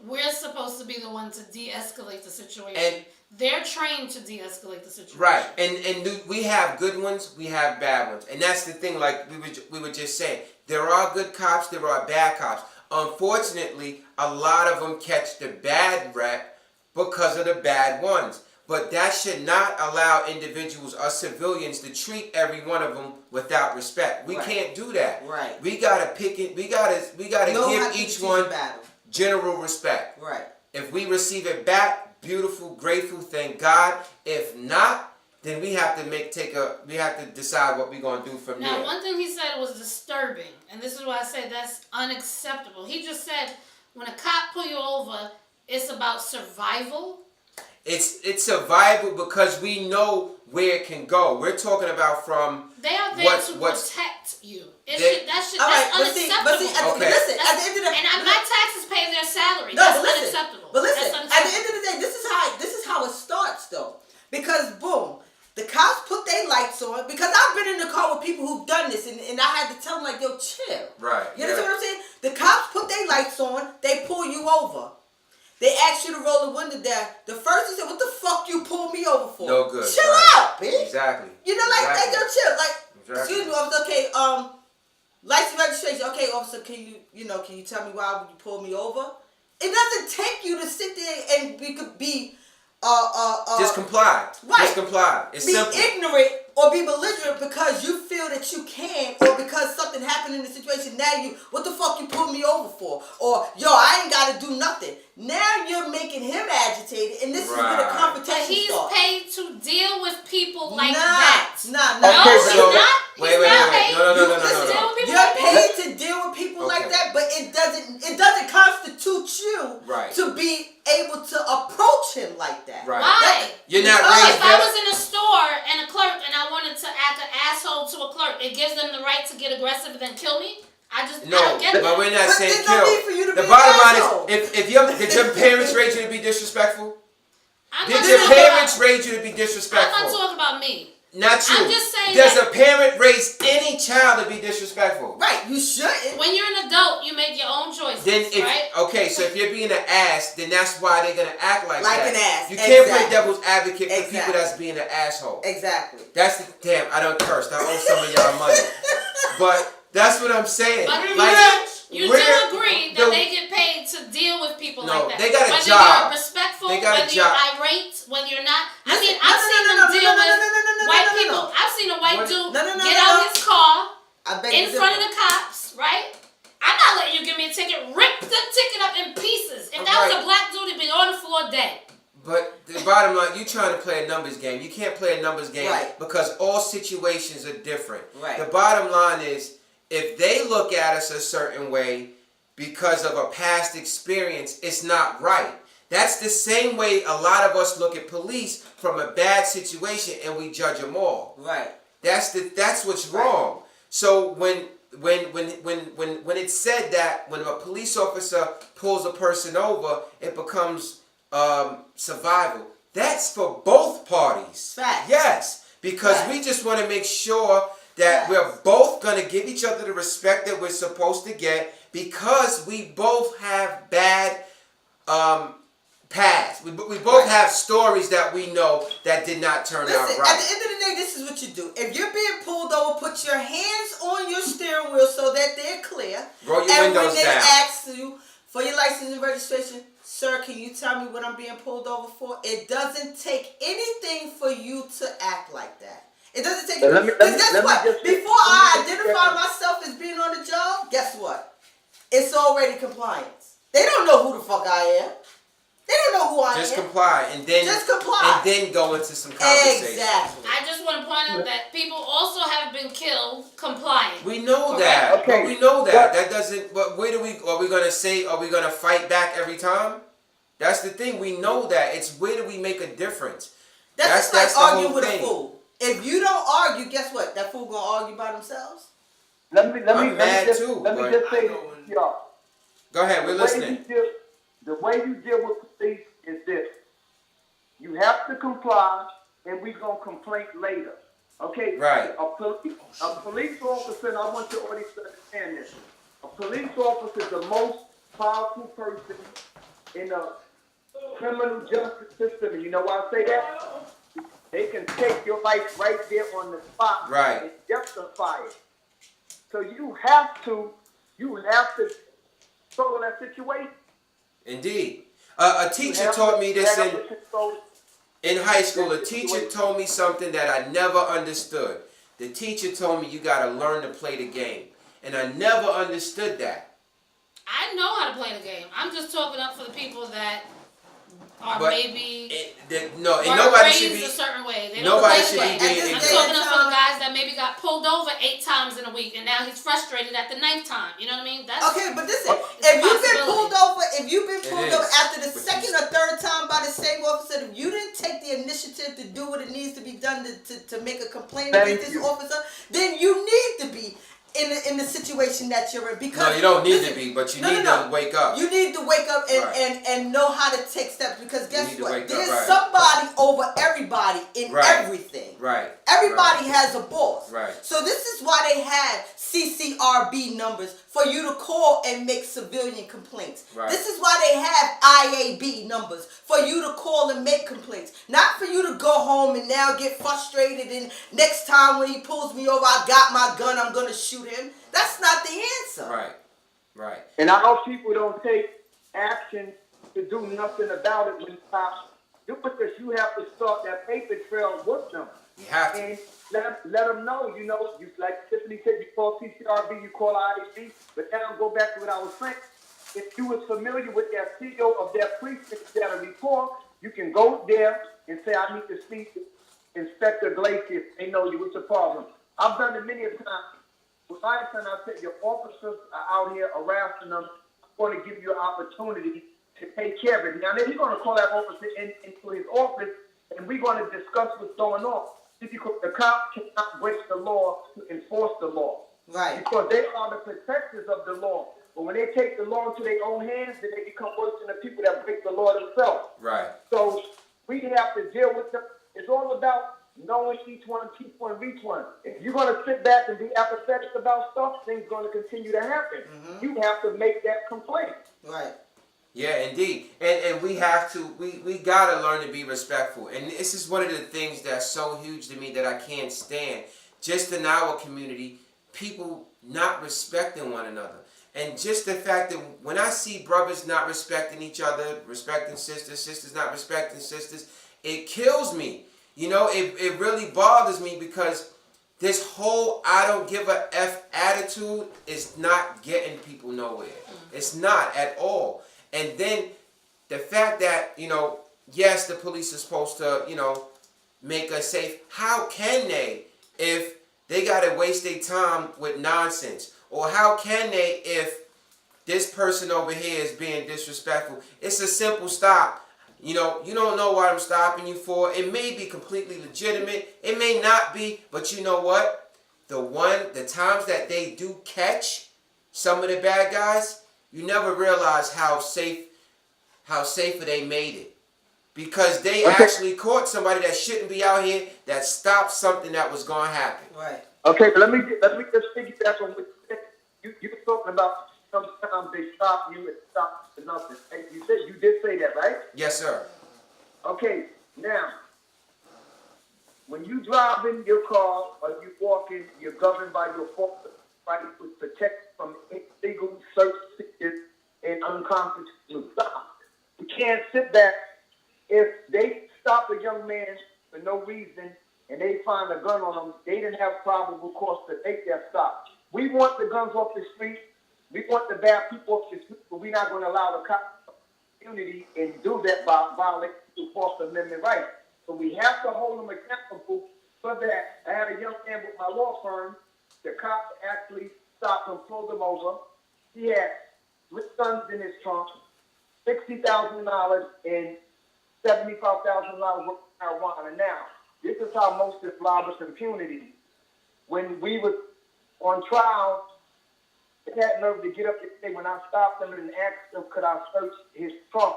we're supposed to be the one to de-escalate the situation. And- they're trained to de-escalate the situation. Right, and we have good ones, we have bad ones, and that's the thing. Like we were just saying, there are good cops, there are bad cops. Unfortunately, a lot of them catch the bad rep because of the bad ones. But that should not allow individuals or civilians to treat every one of them without respect. We Right. can't do that. Right. We gotta pick it. We gotta Know how give to each choose one battle. general respect. Right. If we receive it back, beautiful, grateful, thank God. If not, then we have to decide what we're gonna do from Now, there. one thing he said was disturbing, and this is why I say that's unacceptable. He just said when a cop pull you over, it's about survival. It's survival because we know where it can go. We're talking about from They are there What's- to what's- protect you. They- That's All right, unacceptable. Okay. listen, at the end of the And my taxes pay their salary. No, That's but listen, unacceptable. But listen, That's at the unacceptable. end of the day, this is how it starts though. Because boom, the cops put their lights on. Because I've been in the car with people who've done this, and I had to tell them like, yo, chill. right. You understand what I'm saying? The cops put their lights on. They pull you over. They ask you to roll the window down. The first he said, "What the fuck you pulled me over for?" No good. Chill Right. out, bitch. Exactly. You know, like Exactly. yo, chill. Like, Exactly. excuse me, officer. Okay, license registration. Okay, officer, can you tell me why you pulled me over? It doesn't take you to sit there and we could be Just comply. Right. Just comply. It's be simple. ignorant or be belligerent because you feel that you can, or because something happened in the situation. Now what the fuck you pulled me over for? Or yo, I ain't gotta do nothing. Now you're making him agitated, and this is where the Right. But confrontation he's starts. paid to deal with people like Nah, that. Nah. No, Okay, he's so- not. wait, He's wait, not wait. paid No. to deal with people You're like that. paid to deal with people like Okay. that, but it doesn't constitute you Right. to be able to approach him like that. Right. Why? You're not Because raised If I that. was in a store and a clerk and I wanted to act an asshole to a clerk, it gives them the right to get aggressive and then kill me? I No, don't get but that. we're not But saying there's no kill. need for you to The be an bottom line asshole. is, if did your parents raise you to be disrespectful? I'm Did not your talking parents about, raise you to be I'm disrespectful? not talking about me. Not you. I'm just saying Does that- a parent raise any child to be disrespectful? Right, you shouldn't. When you're an adult, you make your own choices, Then if right? okay, so if you're being an ass, then that's why they're gonna act like Like that. an ass, You can't play exactly. devil's advocate for Exactly. people that's being an asshole. Exactly. That's the damn. I done cursed. I owe some of y'all money, but that's what I'm saying. But Like, you do we're- agree that they get paid to deal with people No, like that. they got a whether job. you're respectful, They got a whether you're job. irate, whether you're not. I Listen, mean, no, I've no, seen no, them no, deal no, no, with no, no, no, white no, no, people. no. I've seen a white What? dude No, no, no, get no, out no. his car I beg in to front differ. of the cops, right? I'm not letting you give me a ticket. Rip the ticket up in pieces. If that was Right. a black dude, he'd be on the floor dead. But the bottom line, you trying to play a numbers game. You can't play a numbers game Right. because all situations are different. Right. The bottom line is, if they look at us a certain way because of a past experience, it's not right. That's the same way a lot of us look at police from a bad situation and we judge them all. Right. That's what's wrong. So when it's said that when a police officer pulls a person over, it becomes survival. That's for both parties. Fact. Yes, because Fact. we just want to make sure that Yes. we're both gonna give each other the respect that we're supposed to get because we both have bad past. We both Right. have stories that we know that did not turn Listen, out at the right. end of the day, this is what you do. If you're being pulled over, put your hands on your steering wheel so that they're clear. Roll your And when windows they down. ask you for your license and registration, sir, can you tell me what I'm being pulled over for? It doesn't take anything for you to act like that. It doesn't take. Let me- Because let me- guess let me what? just- Before let me I just- identify myself as being on the job, guess what? It's already compliance. They don't know who the fuck I am. They don't know who I Just am. comply and then Just comply. and then go into some conversation. Exactly. I just want to point out that people also have been killed complying. We know Correct. that. Okay, But we know that. but- That doesn't but where do we are we gonna say are we gonna fight back every time? That's the thing. We know that. It's where do we make a difference? That's That's like the arguing whole with thing. a fool. If you don't argue, guess what? That fool gonna argue by themselves. Let me mad just, too, let me but just I say know this, when- y'all. Go ahead, we're The way listening. the way you deal with police is this. You have to comply, and we're going to complain later. Okay? Right. A police officer, and I want you already to understand this. A police officer is the most powerful person in the criminal justice system. And you know why I say that? They can take your life right there on the spot Right. and justify it. So you have to control that situation. Indeed. A teacher taught me this in high school. A teacher told me something that I never understood. The teacher told me you gotta learn to play the game. And I never understood that. I know how to play the game. I'm just talking up for the people that are But maybe And were nobody should raised be a certain way. They don't nobody play should the be game. being I'm At talking this up for the time- guys that maybe got pulled over 8 times in a week and now he's frustrated at the 9th time. You know what I mean? That's Okay, but listen, It's if a you've been possibility. pulled over, is. after the But second or third time by the same officer, if you didn't take the initiative to do what it needs to be done to make a complaint Thank against this you. officer, then you need to be in the situation that you're in. Because No, you don't need listen, to be, but you no, need no, to wake up. You need to wake up and, Right. and know how to take steps, because guess need to what? wake up, There's right. somebody over everybody in Right. everything. Right. Everybody has a boss. Right. So this is why they have CCRB numbers for you to call and make civilian complaints. Right. This is why they have IAB numbers for you to call and make complaints. Not for you to go home and now get frustrated and next time when he pulls me over, I got my gun, I'm going to shoot him. That's not the answer. Right. Right. And I know people don't take action to do nothing about it when cops do, because you have to start that paper trail with them. You have to. And let them know, you like Tiffany said, you call CCRB, you call IAB, but now go back to what I was saying. If you was familiar with that CEO of that precinct that a report, you can go there and say, I need to speak to Inspector Glacier. They know you. What's the problem? I've done it many a time. With my son, I said, your officers are out here harassing them. I'm going to give you an opportunity to take care of it. Now, then he's going to call that officer into his office, and we're going to discuss what's going on. Because the cops cannot break the law to enforce the law. Right. Because they are the protectors of the law. But when they take the law into their own hands, then they become worse than the people that break the law themselves. Right. So we have to deal with them. It's all about knowing each one, reach one. If you're going to sit back and be apathetic about stuff, things are going to continue to happen. You have to make that complaint. Right. Yeah, indeed. And we have to, we gotta learn to be respectful. And this is one of the things that's so huge to me that I can't stand. Just in our community, people not respecting one another. And just the fact that when I see brothers not respecting each other, respecting sisters, sisters not respecting sisters, it kills me. You know, it really bothers me, because this whole I don't give a F attitude is not getting people nowhere. It's not at all. And then the fact that, yes, the police are supposed to, make us safe. How can they if they got to waste their time with nonsense? Or how can they if this person over here is being disrespectful? It's a simple stop. You don't know what I'm stopping you for. It may be completely legitimate. It may not be. But you know what? The times that they do catch some of the bad guys, you never realize how safer they made it. Because they actually caught somebody that shouldn't be out here, that stopped something that was going to happen. Right. Okay, but let me just piggyback on what you said. You were talking about sometimes they stop you and stop for nothing. Hey, you did say that, right? Yes, sir. Okay, now when you drive in your car or you walking, you're governed by your right to protect from illegal search and unconstitutional stop. You can't sit back if they stop a young man for no reason and they find a gun on them. They didn't have probable cause to take that stop. We want the guns off the street. We want the bad people off the street, but we're not going to allow the cops community and do that by violating the Fourth Amendment right. So we have to hold them accountable for that. I had a young man with my law firm. The cops actually stopped him, pulled him over. He had 3 guns in his trunk, $60,000 and $75,000 worth of marijuana. Now, this is how most is rob us impunity. When we was on trial, they had nerve to get up and say, when I stopped him and asked him, could I search his trunk?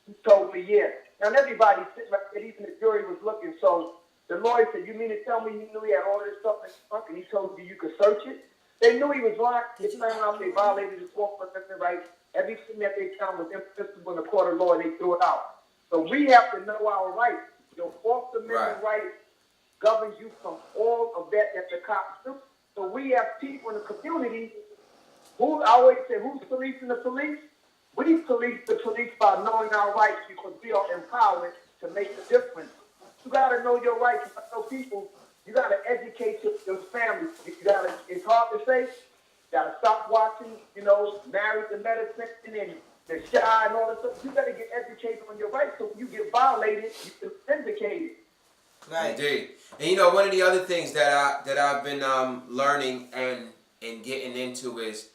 He told me, yes. Now, everybody sitting right there, even the jury was looking. So the lawyer said, you mean to tell me you knew he had all this stuff in his trunk and he told you you could search it? They knew he was lying. They found out they violated his Fourth Amendment right. Everything that they found was impermissible in the court of law, and they threw it out. So we have to know our rights. Your Fourth Amendment right governs you from all of that the cops do. So we have people in the community who, I always say, who's policing the police? We police the police by knowing our rights because we are empowered to make a difference. You got to know your rights. You got to know people. You got to educate your family. It's hard to say. You got to stop watching, Married to Medicine and The Shy and all that stuff. You got to get educated on your rights so when you get violated, you can vindicate it. Right. Indeed. And one of the other things that I've been learning and getting into is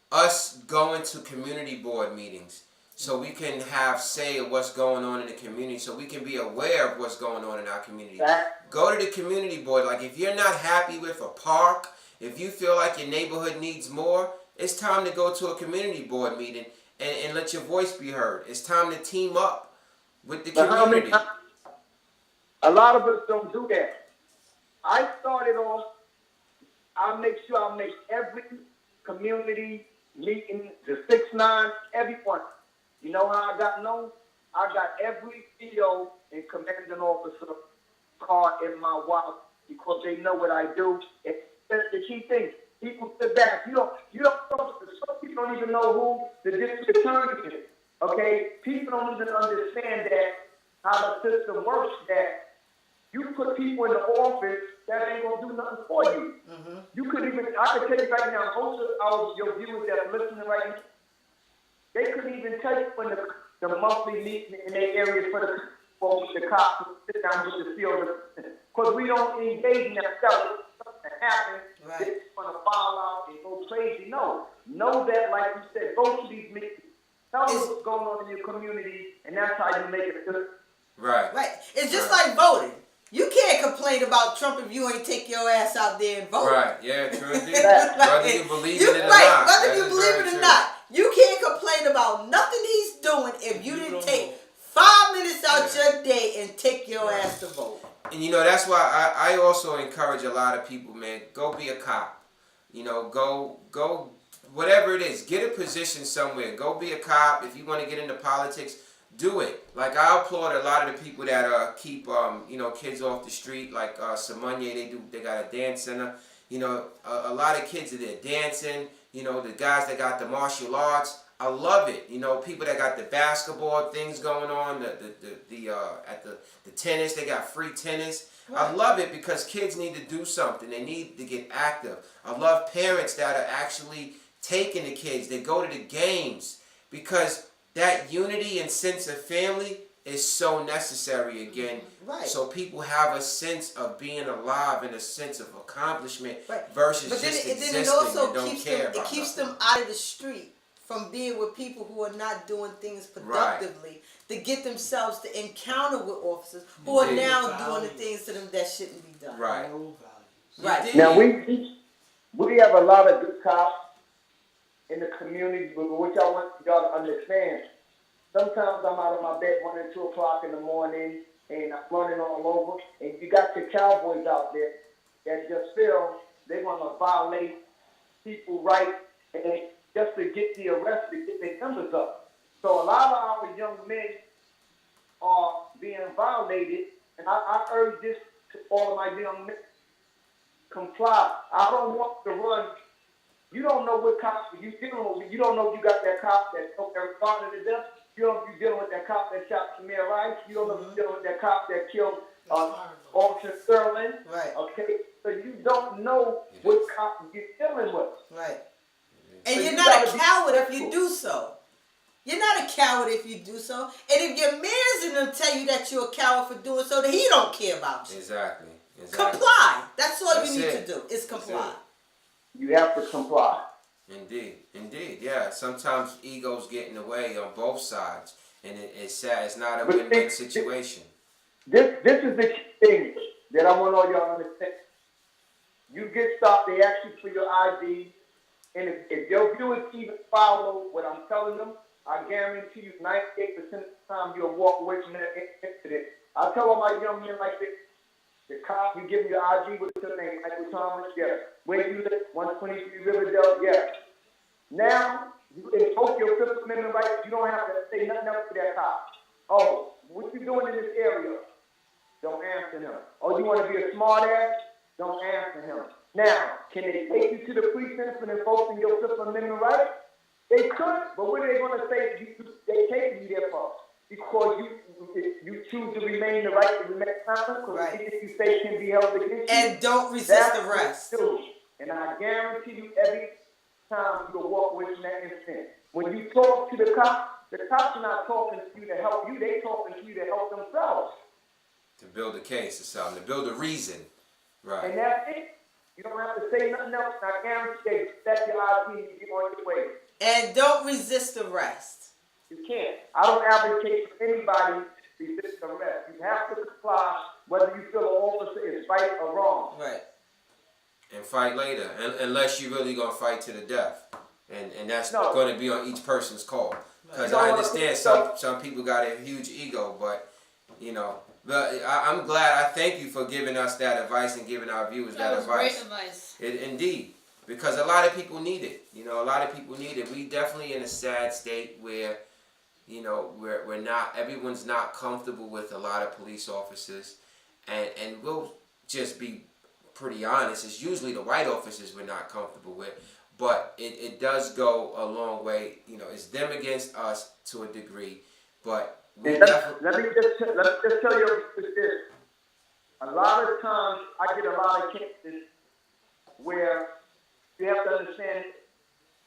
us going to community board meetings so we can have say of what's going on in the community, so we can be aware of what's going on in our community. Go to the community board. Like if you're not happy with a park, if you feel like your neighborhood needs more, it's time to go to a community board meeting and let your voice be heard. It's time to team up with the community. A lot of us don't do that. I started off, I'll make sure I make every community meeting, the 6-9, everyone. You know how I got known? I got every CO and commanding officer card in my wallet because they know what I do. That's the key thing. People sit back. You don't know, some people don't even know who the district attorney is. Okay? People don't even understand that how the system works, that you put people in the office that ain't gonna do nothing for you. Mm-hmm. I could tell you right now, most of your viewers that are listening right now, they couldn't even tell you when the monthly meeting in their area for the cops to sit down with the field, because we don't engage in that stuff. Something happens, it's gonna fall out and go crazy. No, know that, like you said, go to these meetings. Tell us what's going on in your community, and that's how you make it good. Right. It's just like voting. You can't complain about Trump if you ain't take your ass out there and vote. Right, yeah, true indeed. Whether you believe in it or not. Right, whether you believe it or not. You can't complain about nothing he's doing if you didn't take 5 minutes out your day and take your ass to vote. And that's why I also encourage a lot of people, man, go be a cop. Go, whatever it is, get a position somewhere. Go be a cop. If you want to get into politics, do it. Like I applaud a lot of the people that keep kids off the street. Like Samonye, they got a dance center. A lot of kids are there dancing. The guys that got the martial arts. I love it. People that got the basketball things going on. The tennis, they got free tennis. Right. I love it because kids need to do something. They need to get active. I love parents that are actually taking the kids. They go to the games because that unity and sense of family is so necessary again. Right. So people have a sense of being alive and a sense of accomplishment versus just existing and don't care about it keeps them out of the street from being with people who are not doing things productively to get themselves to encounter with officers who are now doing the things to them that shouldn't be done. Right. Right. Now we have a lot of good cops in the community, but which I want y'all to understand. Sometimes I'm out of my bed 1 and 2 o'clock in the morning, and I'm running all over. And you got your cowboys out there that just feel they're gonna violate people's rights and just to get the arrest to get their numbers up. So a lot of our young men are being violated, and I urge this to all of my young men: comply. I don't want to run. You don't know what cops you dealing with. You don't know if you got that cop that took their father to death. You don't know if you're dealing with that cop that shot Samir Rice. You don't know if you're dealing with that cop that killed Officer Sterling. Right. Okay? So you don't know what cop you're dealing with. Right. And So you're you not a gotta be coward if you careful. do so. You're not a coward if you do so. And if your mans in them tell you that you're a coward for doing so, then he don't care about you. Exactly. Comply. That's all That's you need it. to do is comply. You have to comply. Indeed, yeah. Sometimes egos get in the way on both sides, and it's sad. It's not a But win-win see, situation. This is the thing that I want all y'all to understand. You get stopped, they ask you for your ID, and if your viewers even follow what I'm telling them, I guarantee you 98% of the time you'll walk away from that incident. I tell all my young men like this: the cop, you give me your ID, what's your name? Michael Thomas, yes. Where you live? 123 Riverdale, yes. Now, you invoke your Fifth Amendment rights. You don't have to say nothing else to that cop. Oh, what you doing in this area? Don't answer him. Oh, you want to be a smart ass? Don't answer him. Now, can they take you to the precinct for enforcing your Fifth Amendment rights? They could, but what are they going to say they taking you there for? Because you choose to remain the right to remain silent, because Right. anything you say can be held against you. And don't resist That's arrest. what you do. And I guarantee you every time you'll walk away from that incident. When you talk to the cops are not talking to you to help you, they talking to you to help themselves. To build a case or something, to build a reason. Right. And that's it. You don't have to say nothing else. I guarantee they set your ID and get on your way. And don't resist arrest. You can't. I don't advocate for anybody to resist arrest. You have to comply whether you feel an officer is right or wrong. Right. And fight later, unless you really gonna fight to the death, and that's No. going to be on each person's call. Because No, I no, understand some people got a huge ego, but you know, I'm glad. I thank you for giving us that advice and giving our viewers That that was advice. great advice. Indeed, because a lot of people need it. You know, a lot of people need it. We definitely in a sad state where, you know, we're not. Everyone's not comfortable with a lot of police officers, and we'll just be pretty honest. It's usually the white officers we're not comfortable with, but it does go a long way. You know, it's them against us to a degree, but we And definitely. let me just tell you this. A lot of times I get a lot of cases where you have to understand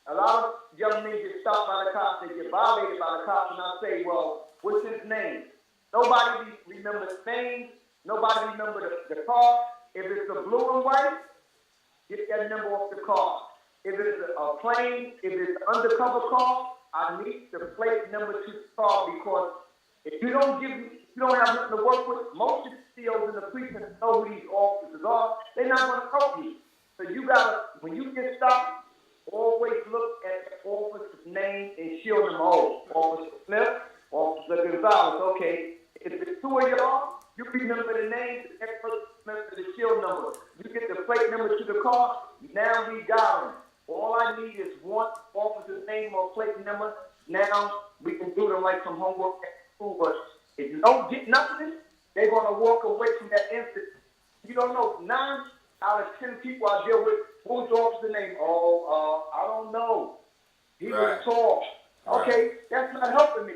a lot of young men get stopped by the cops, they get violated by the cops, and I say, well, what's his name? Nobody remembers his name, nobody remembers the car. If it's a blue and white, get that number off the car. If it's a plane, if it's an undercover car, I need the plate number to the car, because if you don't have nothing to work with, most of the CEOs in the precinct know who these officers are. They're not going to help you. So you gotta, when you get stopped, always look at the officer's name and shield them. Oh, Officer Smith, Officer Gonzalez. Okay, if it's two of y'all, you remember the name, the next person remember the shield number. You get the plate number to the car. Now we got them. All I need is one officer's name or plate number. Now we can do them like some homework at school. But if you don't get nothing, they're gonna walk away from that incident. You don't know. 9 out of 10 people I deal with, who's the officer's name? Oh, I don't know. He was tall. Okay, that's not helping me.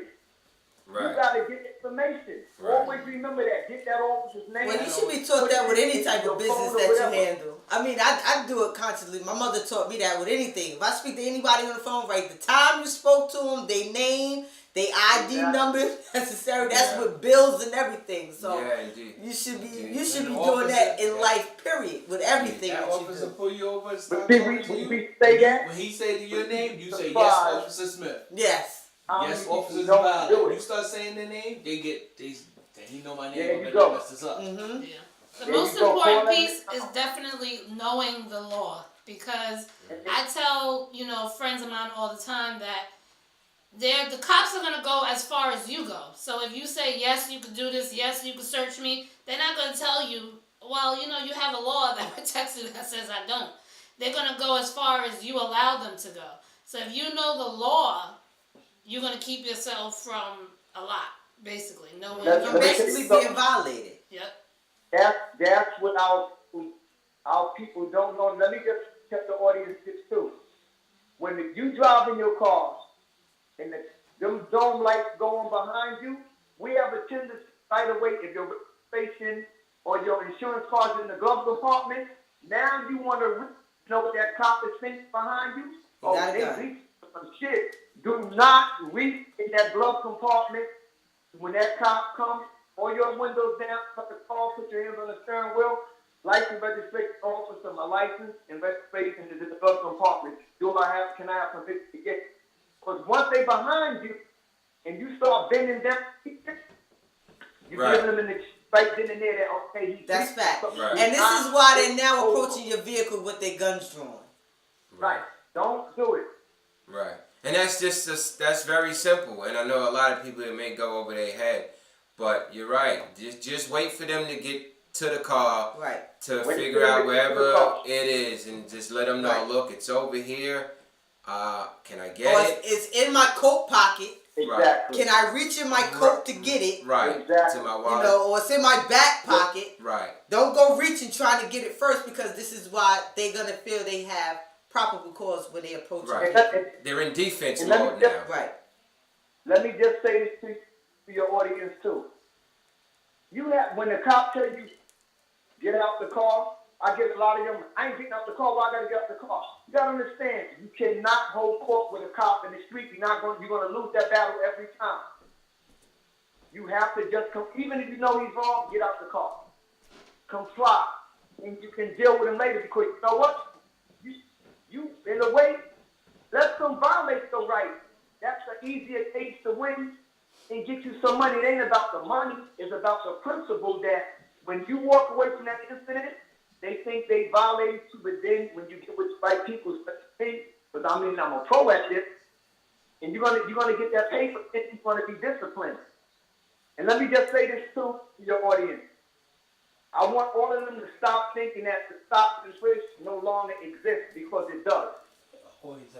Right. You gotta get information. Right. Always remember that. Get that officer's name. Well, you should be taught that with any type of business that you handle. I mean, I do it constantly. My mother taught me that with anything. If I speak to anybody on the phone, write the time you spoke to them, their name, their ID number, if necessary. That's with bills and everything. So Yeah, indeed. you should be Indeed. you should be And the doing that officer- in life. Period. With everything That that you officer do. pull you over and start But see, talking to we you. say that. When he say to your name, you say, yes, Surprise. Officer Smith. Yes. Yes, Officer don't Zavali. do When it. you start saying their name, they he know my name. There I'm you gonna go. mess this up. Mm-hmm. Yeah. The There most you go. important Call that piece name is out. definitely knowing the law, because I tell, friends of mine all the time that the cops are gonna go as far as you go. So if you say yes, you can do this, yes, you can search me, they're not gonna tell you, well, you have a law that protects you that says I don't. They're gonna go as far as you allow them to go. So if you know the law, you're gonna keep yourself from a lot, basically. No one. You're basically being violated. Yep. That's what our people don't know. Let me just tell the audience this too. When you drive in your car and them dome lights going behind you, we have a tendency right away, if your registration or your insurance card's in the glove compartment, now you want to know what that cop is thinking behind you. Oh, they reach for some shit. Do not reach in that glove compartment when that cop comes. Roll your windows down, put the car, put your hands on the steering wheel. License, registration, officer, my license and registration is in the glove compartment. Can I have permission to get it? Because once they behind you and you start bending down, you Right. giving them in the right then and there that okay, That's fact. Right. And this is why they're now approaching your vehicle with their guns drawn. Right. Don't do it. Right. And that's very simple. And I know a lot of people, it may go over their head, but you're right. Just wait for them to get to the car, Right. to Wait figure till out they get to the wherever car. it is, and just let them know, Right. look, it's over here. Can I Or get it? it's in my coat pocket. Exactly. Can I reach in my coat to get it? Right. Exactly. To my You wallet. know, or it's in my back pocket. Right. Don't go reaching trying to get it first, because this is why they're gonna feel they have probable cause when they approach Right. you. They're in defense And let me mode just- now. Right. Let me just say this to your audience too. When the cop tell you, get out the car, I get a lot of them, I ain't getting out the car, why I gotta get out the car? You gotta understand, you cannot hold court with a cop in the street. You're gonna lose that battle every time. You have to just come, even if you know he's wrong, get out the car. Comply. And you can deal with him later, because you know what? You in a way, let them violate your rights. That's the easier case to win and get you some money. It ain't about the money. It's about the principle that when you walk away from that incident, they think they violated you, but then when you get with the right people, because I'm a pro at this, and you're gonna get that paper, and you're gonna be disciplined. And let me just say this too to your audience. I want all of them to stop thinking that the stop and frisk no longer exists, because it does.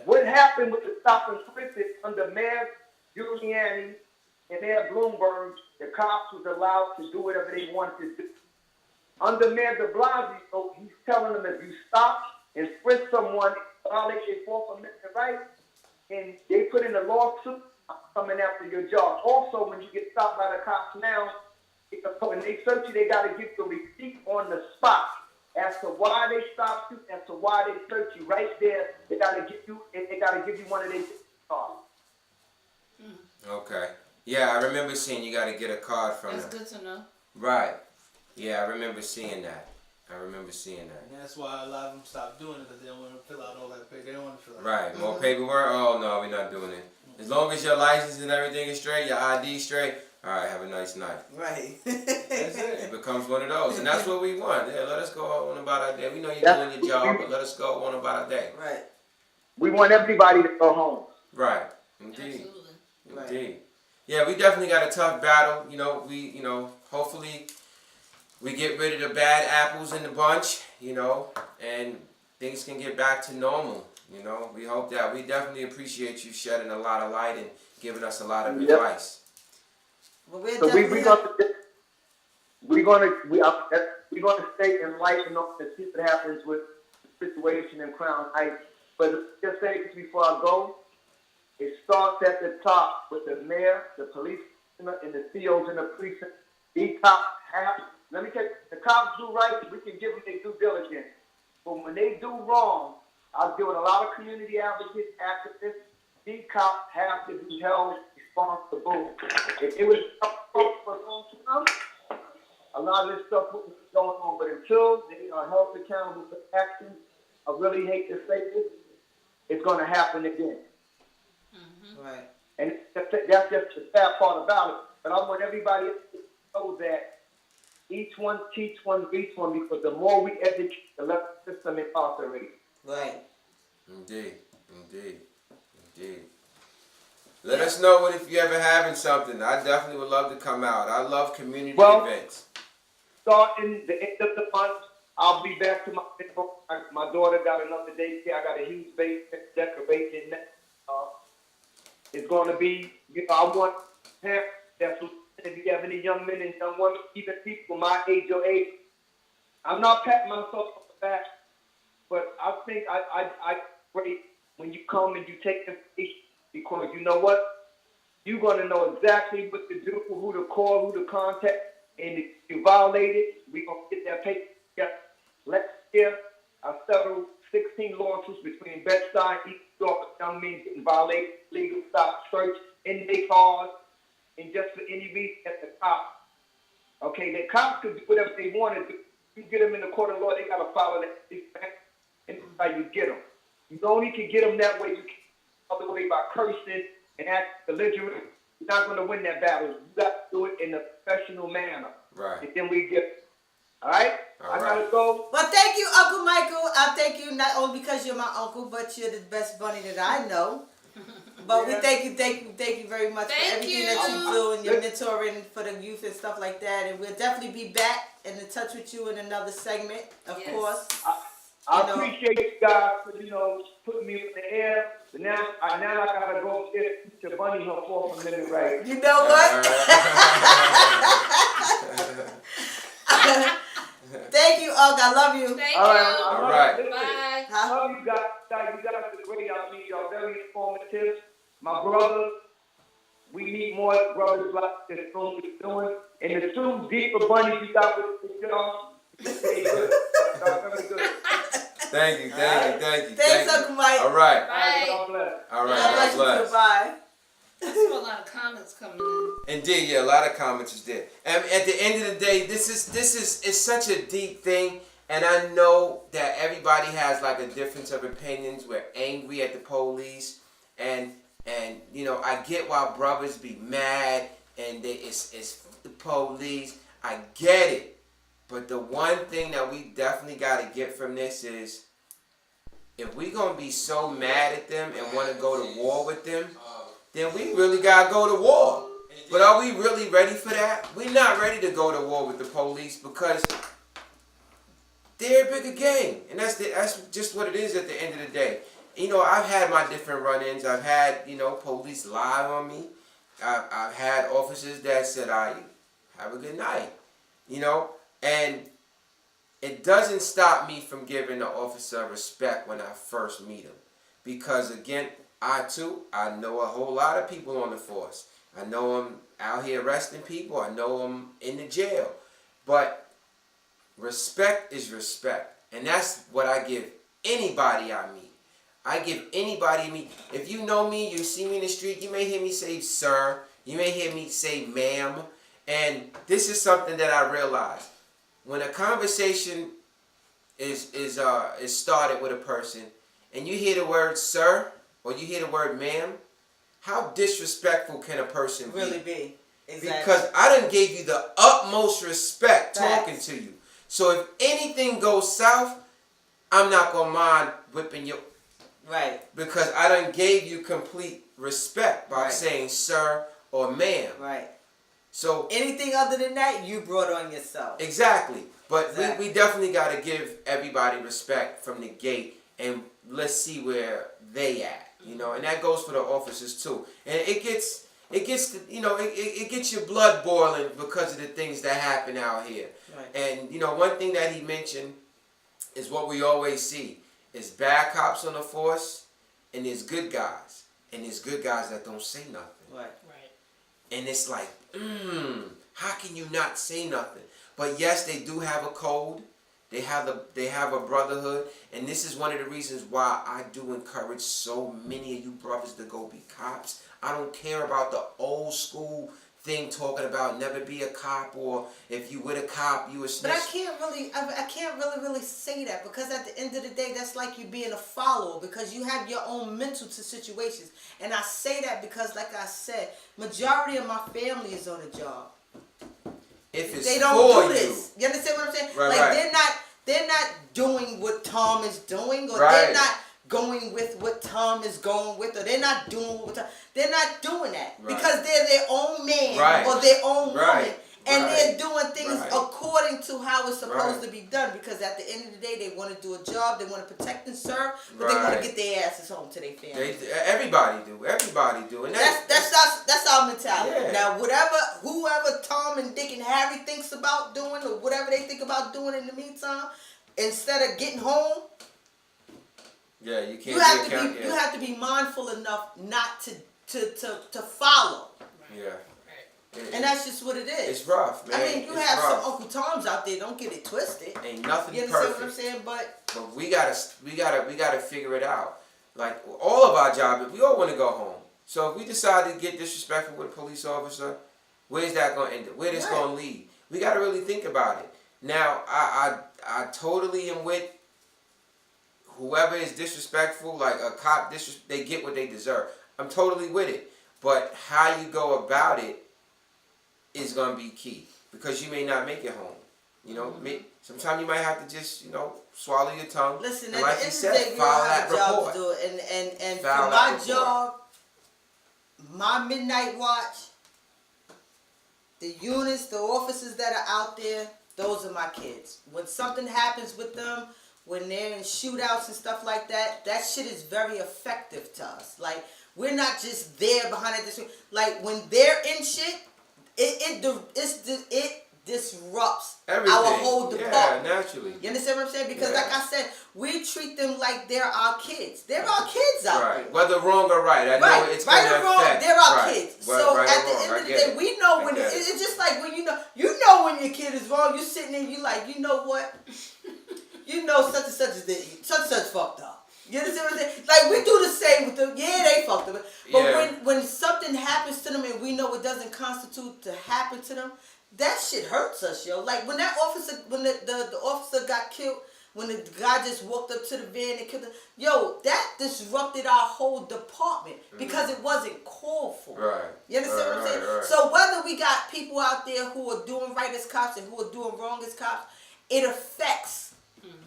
What happened with the stop and frisk is under Mayor Giuliani and Mayor Bloomberg, the cops was allowed to do whatever they wanted to do. Under Mayor de Blasio, he's telling them if you stop and frisk someone, violate their Fourth Amendment rights, and they put in a lawsuit coming after your job. Also, when you get stopped by the cops now, when they search you, they got to give you a receipt on the spot as to why they stopped you, as to why they searched you. Right there, they got to give you one of their cards. Okay. Yeah, I remember seeing you got to get a card from That's them. good to know. Right. Yeah, I remember seeing that. And that's why a lot of them stop doing it, because they don't want to fill out all that paper. They don't want to fill out. Right. More paperwork? Oh, no, we're not doing it. As long as your license and everything is straight, your ID straight, all right, have a nice night. Right. That's it. It becomes one of those. And that's what we want. Yeah, let us go on about our day. We know you're doing your job, but let us go on about our day. Right. We want everybody to go home. Right. Indeed. Absolutely. Indeed. Yeah, we definitely got a tough battle. Hopefully we get rid of the bad apples in the bunch, and things can get back to normal. We hope that. We definitely appreciate you shedding a lot of light and giving us a lot of Yep. advice. Well, we're So definitely we're gonna stay enlightened on the shit that happens with the situation in Crown Heights. But just say this before I go, it starts at the top with the mayor, the police commissioner, and the COs in the precinct. These cops let me tell you, the cops do right, we can give them their due diligence. But when they do wrong, I deal with a lot of community advocates, activists. These cops have to be held responsible. If it was for a long time, a lot of this stuff wouldn't be going on. But until they are held accountable for actions, I really hate to say this, it's going to happen again. Right. And that's just the sad part about it. But I want everybody to know that each one teach one, reach one, because the more we educate, the less the system incarcerates. Right. Indeed. Let us know if you ever having something. I definitely would love to come out. I love community Well, events. Starting the end of the month, I'll be back to my daughter got another daycare. I got a huge basement decorating. It's going to be, I want parents that's if you have any young men and young women, even people my age or age. I'm not patting myself on the back, but I think I great when you come and you take information because you know what? You're going to know exactly what to do, who to call, who to contact, and if you violate it, we're going to get that paper together. Last year, I settled 16 lawsuits between Bed-Stuy and East York for young men getting violated, legal stop, search, in their cars, and just for any reason at the cops. Okay, the cops could do whatever they want to do. You get them in the court of law, they got to follow that, and that's how you get them. You only can get them that way. You can't other way by cursing and acting belligerent. You're not going to win that battle. You got to do it in a professional manner. Right. And then we get. All right. I gotta go. Well, thank you, Uncle Michael. I thank you not only because you're my uncle, but you're the best bunny that I know. But we thank you very much for everything that you do and your mentoring for the youth and stuff like that. And we'll definitely be back and in touch with you in another segment, of course. I appreciate you guys for putting me in the air. But now I gotta go get to Bunny her for a minute, right? You know what? Thank you, Uncle. I love you. Thank All you. right. All right. Bye. I love you guys. You guys are great. I mean, y'all very informative. My brother, we need more brothers like this film we're doing. And the two deeper bunnies you got with y'all. Very good. Thank you. Thanks, Uncle Mike. All right. Bye. God bless. All right. God bless you too. Bye. I saw a lot of comments coming in. Indeed, yeah, a lot of comments is there. And at the end of the day, this is it's such a deep thing, and I know that everybody has like a difference of opinions. We're angry at the police, and I get why brothers be mad and it's the police. I get it, but the one thing that we definitely got to get from this is if we gonna be so mad at them and want to go to war with them, then we really gotta go to war. But are we really ready for that? We're not ready to go to war with the police because they're a bigger gang, and that's just what it is at the end of the day. I've had my different run-ins. I've had police lie on me. I've had officers that said, have a good night," and it doesn't stop me from giving the officer respect when I first meet him, because again, I know a whole lot of people on the force. I know them out here arresting people. I know them in the jail. But respect is respect. And that's what I give anybody I meet. I give anybody I meet. If you know me, you see me in the street, you may hear me say sir. You may hear me say ma'am. And this is something that I realized. When a conversation is started with a person and you hear the word sir, or you hear the word ma'am, how disrespectful can a person Really be. Exactly. Because I done gave you the utmost respect talking to you. So if anything goes south, I'm not going to mind whipping you. Right. Because I done gave you complete respect by saying sir or ma'am. Right. So anything other than that, you brought on yourself. Exactly. But we definitely got to give everybody respect from the gate, and let's see where they at. And that goes for the officers too. And it gets your blood boiling because of the things that happen out here. Right. And one thing that he mentioned is what we always see is bad cops on the force, and there's good guys, and there's good guys that don't say nothing. Right. And it's like, how can you not say nothing? But yes, they do have a code. They have a brotherhood, and this is one of the reasons why I do encourage so many of you brothers to go be cops. I don't care about the old school thing talking about never be a cop, or if you with a cop, you a snitch. But I can't really say that, because at the end of the day, that's like you being a follower, because you have your own mental situations. And I say that because, like I said, majority of my family is on a job. If it's they don't for do this. You understand what I'm saying? Right, like right. they're not doing what Tom is doing, or Right. they're not going with what Tom is going with, or they're not doing what Tom. They're not doing that Right. because they're their own man Right. or their own woman. Right. And Right. they're doing things Right. according to how it's supposed Right. to be done. Because at the end of the day, they want to do a job, they want to protect and serve, but they want Right. to get their asses home to their family. Everybody do, and That's our mentality. Yeah. Now, whoever Tom and Dick and Harry thinks about doing, or whatever they think about doing in the meantime, instead of getting home, yeah, you can't. you have to account- be yeah. you have to be mindful enough not to follow. Yeah. And that's just what it is. It's rough, man. I mean, you It's have rough. some Uncle Toms out there. Don't get it twisted. Ain't nothing You understand perfect. what I'm saying? But we gotta figure it out. Like all of our jobs, we all want to go home. So if we decide to get disrespectful with a police officer, where's that going to end up? Where this Right. going to lead? We got to really think about it. Now, I totally am with whoever is disrespectful, like a cop. They get what they deserve. I'm totally with it. But how you go about it is going to be key, because you may not make it home. You know, sometimes you might have to just, swallow your tongue. Listen, and at like the you end said, of the day, we file all have that jobs report. to do it. And for File that my report. job, my midnight watch, the units, the officers that are out there, those are my kids. When something happens with them, when they're in shootouts and stuff like that, that shit is very effective to us. Like, we're not just there behind it. Like, when they're in shit, it disrupts Everything. our whole department. Yeah, naturally. You understand what I'm saying? Because Yeah. like I said, we treat them like they're our kids. They're our kids out Right. there. Whether wrong or right, I know Right, it's right gonna or wrong, affect. they're our right. kids. Right, So right at or the wrong, end I of the get day, it. we know I when get it. it's just like when you know when your kid is wrong. You sitting there, you like, you know what? You know such and such fucked up. You understand what I'm saying? Like, we do the same with them. Yeah, they fucked up. But Yeah. when something happens to them and we know it doesn't constitute to happen to them, that shit hurts us, yo. Like, when that officer, when the officer got killed, when the guy just walked up to the van and killed him, yo, that disrupted our whole department because it wasn't called for. Right. You understand what I'm saying? Right. So whether we got people out there who are doing right as cops and who are doing wrong as cops, it affects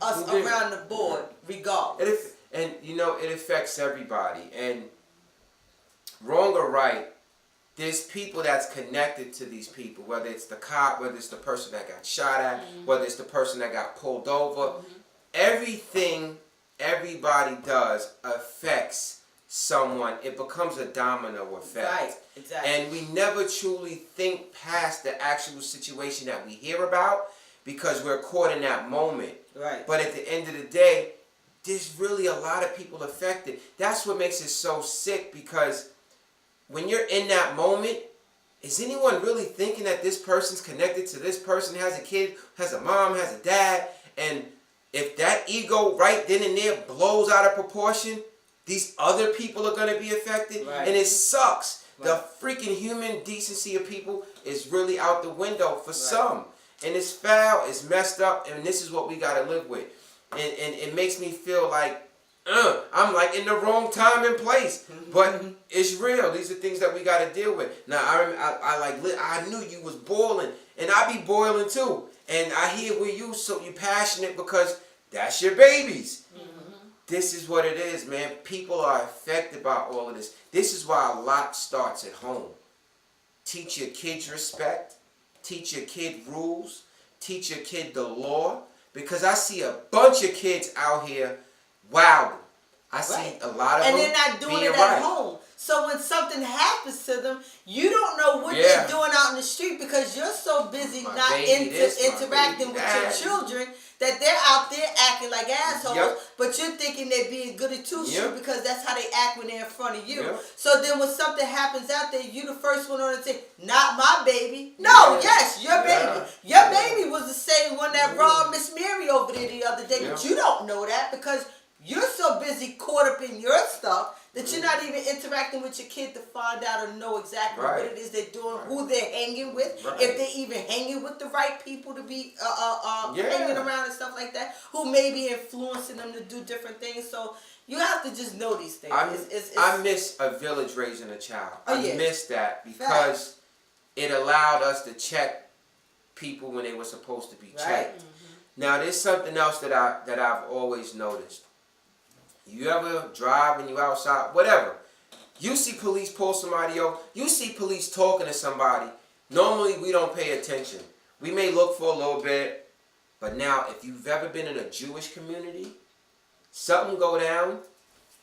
us Who did? around the board regardless. It affects everybody. And wrong or right, there's people that's connected to these people, whether it's the cop, whether it's the person that got shot at, whether it's the person that got pulled over. Everything everybody does affects someone. It becomes a domino effect. Right, exactly. And we never truly think past the actual situation that we hear about because we're caught in that moment. Right. But at the end of the day, there's really a lot of people affected. That's what makes it so sick, because when you're in that moment, is anyone really thinking that this person's connected to this person, has a kid, has a mom, has a dad, and if that ego right then and there blows out of proportion, these other people are going to be affected, Right. and it sucks. Right. The freaking human decency of people is really out the window for some. And it's foul, it's messed up, and this is what we got to live with. And it makes me feel like I'm like in the wrong time and place, but it's real. These are things that we got to deal with. Now I knew you was boiling, and I be boiling too. And I hear where you passionate because that's your babies. This is what it is, man. People are affected by all of this. This is why a lot starts at home. Teach your kids respect. Teach your kid rules. Teach your kid the law. Because I see a bunch of kids out here wilding. I see a lot of and them they're not doing being it right. at home. So when something happens to them, you don't know what Yeah. they're doing out in the street because you're so busy My not baby this, my interacting baby with your that. children that they're out there acting like assholes, Yep. but you're thinking they're being goody two shoes Yep. because that's how they act when they're in front of you. Yep. So then when something happens out there, you the first one on the team. Not my baby. No, Yeah. yes, your Yeah. baby. Your baby was the same one that robbed Miss Mary over there the other day, but Yeah. you don't know that because you're so busy caught up in your stuff that you're not even interacting with your kid to find out or know exactly Right. what it is they're doing, who they're hanging with, Right. if they're even hanging with the right people to be Yeah. hanging around and stuff like that, who may be influencing them to do different things. So you have to just know these things. I miss a village raising a child. Oh, I yeah. miss that because it allowed us to check people when they were supposed to be checked. Right. Now there's something else that I've always noticed. You ever drive and you outside, whatever. You see police pull somebody over. You see police talking to somebody. Normally, we don't pay attention. We may look for a little bit. But now, if you've ever been in a Jewish community, something go down,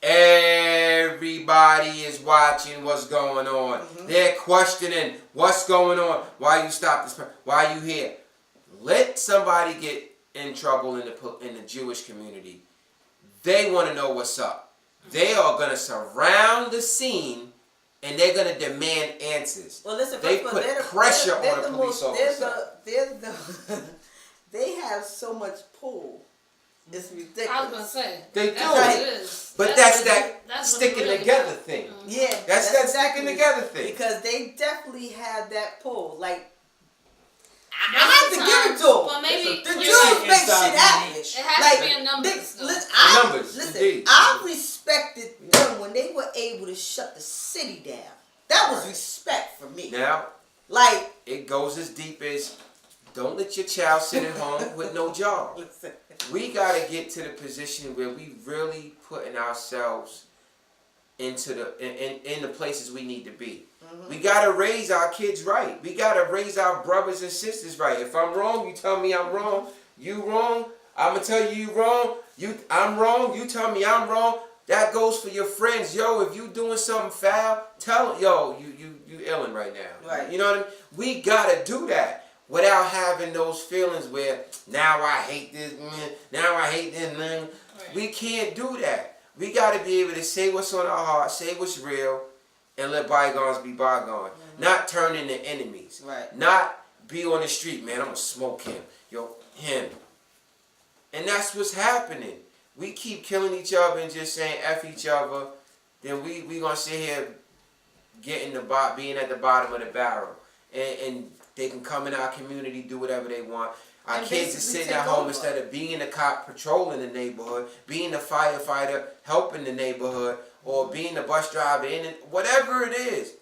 everybody is watching what's going on. Mm-hmm. They're questioning what's going on. Why you stop this person? Why you here? Let somebody get in trouble in the Jewish community. They want to know what's up. They are going to surround the scene and they're going to demand answers. Well, listen, they put pressure on a police officer. They have so much pull. It's ridiculous. I was gonna say they that's do, what it is. But that's sticking really together thing. Mm-hmm. Yeah, that's that sticking together thing. Because they definitely have that pull. Like I Most have of to the give time- it to them. Well, maybe The you're Jews right. make shit happen. It has to be in numbers. Numbers, indeed. I respected them when they were able to shut the city down. That was respect for me. Now, like it goes as deep as don't let your child sit at home with no job. We got to get to the position where we really putting ourselves into in the places we need to be. Mm-hmm. We got to raise our kids right. We got to raise our brothers and sisters right. If I'm wrong, you tell me I'm wrong. You wrong, I'm going to tell you wrong. I'm wrong, you tell me I'm wrong. That goes for your friends. Yo, if you doing something foul, tell them, yo, you illin' right now. Right. You know what I mean? We got to do that. Without having those feelings where now I hate this, now I hate this. Right. We can't do that. We got to be able to say what's on our heart, say what's real, and let bygones be bygones. Mm-hmm. Not turn into enemies. Right. Not be on the street, man, I'm going to smoke him. Yo, him. And that's what's happening. We keep killing each other and just saying F each other. Then we going to sit here being at the bottom of the barrel. And they can come in our community, do whatever they want. Our and kids are sitting at home instead of being the cop patrolling the neighborhood, being the firefighter helping the neighborhood, or being the bus driver in it, whatever it is.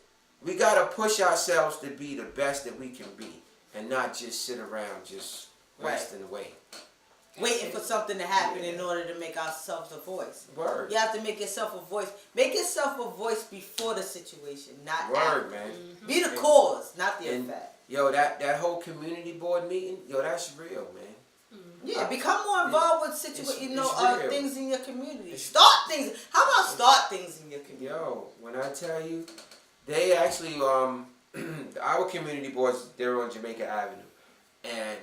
We got to push ourselves to be the best that we can be and not just sit around just wasting away. Waiting for something to happen in order to make ourselves a voice. Word. You have to make yourself a voice. Make yourself a voice before the situation, not Word, after. man. Mm-hmm. Be the cause, not the effect. Yo, that whole community board meeting, yo, that's real, man. Yeah, become more involved with things in your community. Start things. How about start things in your community? Yo, when I tell you, they actually our community boards, they're on Jamaica Avenue, and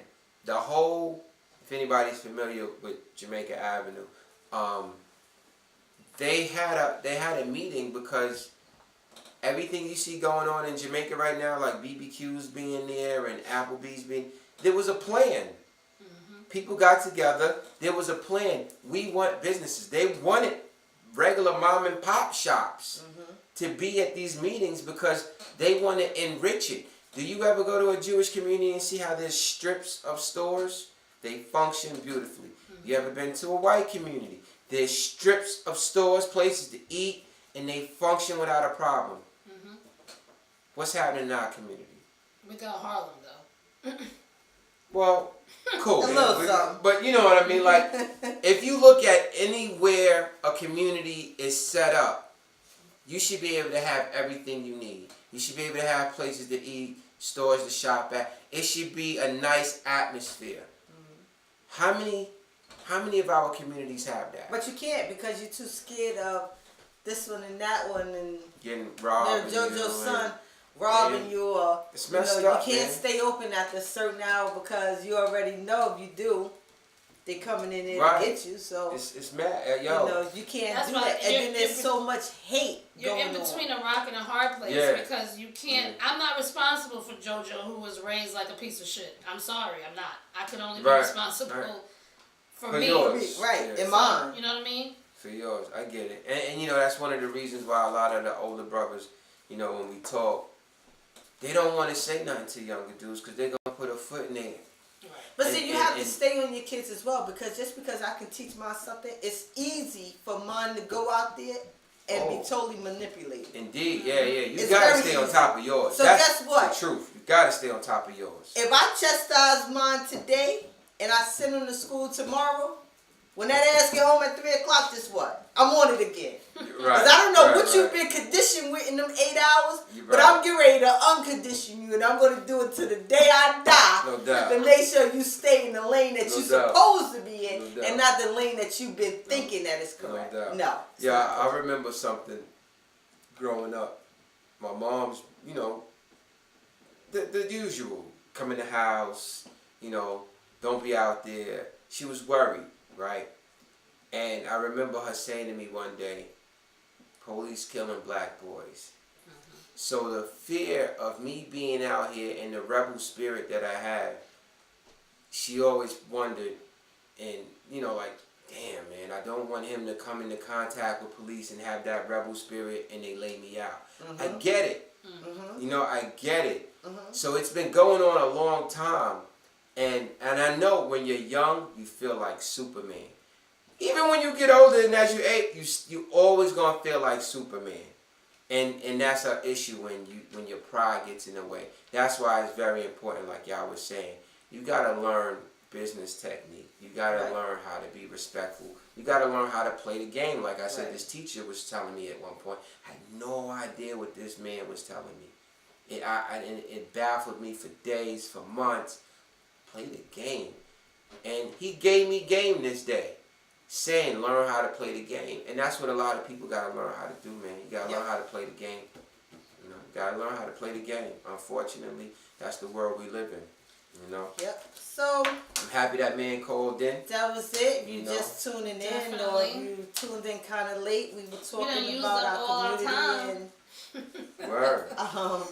the whole, if anybody's familiar with Jamaica Avenue, they had a meeting because everything you see going on in Jamaica right now, like BBQ's being there and Applebee's there was a plan. Mm-hmm. People got together. There was a plan. We want businesses. They wanted regular mom and pop shops to be at these meetings because they want to enrich it. Do you ever go to a Jewish community and see how there's strips of stores? They function beautifully. Mm-hmm. You ever been to a white community? There's strips of stores, places to eat, and they function without a problem. Mm-hmm. What's happening in our community? We got Harlem though. Well, cool. But you know what I mean? Like, if you look at anywhere a community is set up, you should be able to have everything you need. You should be able to have places to eat, stores to shop at. It should be a nice atmosphere. Mm-hmm. How many of our communities have that? But you can't because you're too scared of this one and that one and getting robbed. JoJo's son robbing you, or it's messed up, you can't man. stay open after a certain hour because you already know if you do, they coming in there to get you. So it's mad, yo. You can't That's do why that. And then there's so much hate. You're in between a rock and a hard place because you can't. I'm not responsible for JoJo, who was raised like a piece of shit. I'm sorry, I'm not. I could only be responsible for me, yours. Right? And mine. You know what I mean? For yours, I get it, and that's one of the reasons why a lot of the older brothers, when we talk, they don't want to say nothing to younger dudes because they're gonna put a foot in there. Right. But see, you have to stay on your kids as well because just because I can teach mine something, it's easy for mine to go out there and be totally manipulated. Indeed, yeah. You gotta stay on top of yours. So that's guess what? The truth. You gotta stay on top of yours. If I chastise mine today and I send him to school tomorrow, When that ass get home at 3 o'clock, just what? I'm on it again. Right. Cause I don't know right, what right. you've been conditioned with in them 8 hours, You're but right. I'm getting ready to uncondition you, and I'm gonna do it to the day I die. No doubt. To make sure you stay in the lane that No you're doubt. supposed to be in, No doubt. and not the lane that you've been thinking that is correct. doubt. No. it's Yeah, not. I remember something growing up. My mom's, you know, the usual. Come in the house, you know, don't be out there. She was worried, right? And I remember her saying to me one day, police killing black boys. So the fear of me being out here and the rebel spirit that I have, she always wondered, and you know, like, damn man, I don't want him to come into contact with police and have that rebel spirit and they lay me out. I get it. You know, I get it. So it's been going on a long time, and I know when you're young, you feel like Superman. Even when you get older and as you age, you always gonna feel like Superman. And that's an issue when your pride gets in the way. That's why it's very important, like y'all was saying. You gotta learn business technique. You gotta Right. learn how to be respectful. You gotta learn how to play the game. Like I said, Right. this teacher was telling me at one point. I had no idea what this man was telling me. It baffled me for days, for months. Play the game. And he gave me game this day. Saying learn how to play the game. And that's what a lot of people gotta learn how to do, man. You gotta learn how to play the game. You know, you gotta learn how to play the game. Unfortunately, that's the world we live in. You know? Yep. So I'm happy that man called in. that was it. If you You know. just tuning in, or if Definitely. you tuned in kind of late, we were done talking used about up all our our community time. Word. and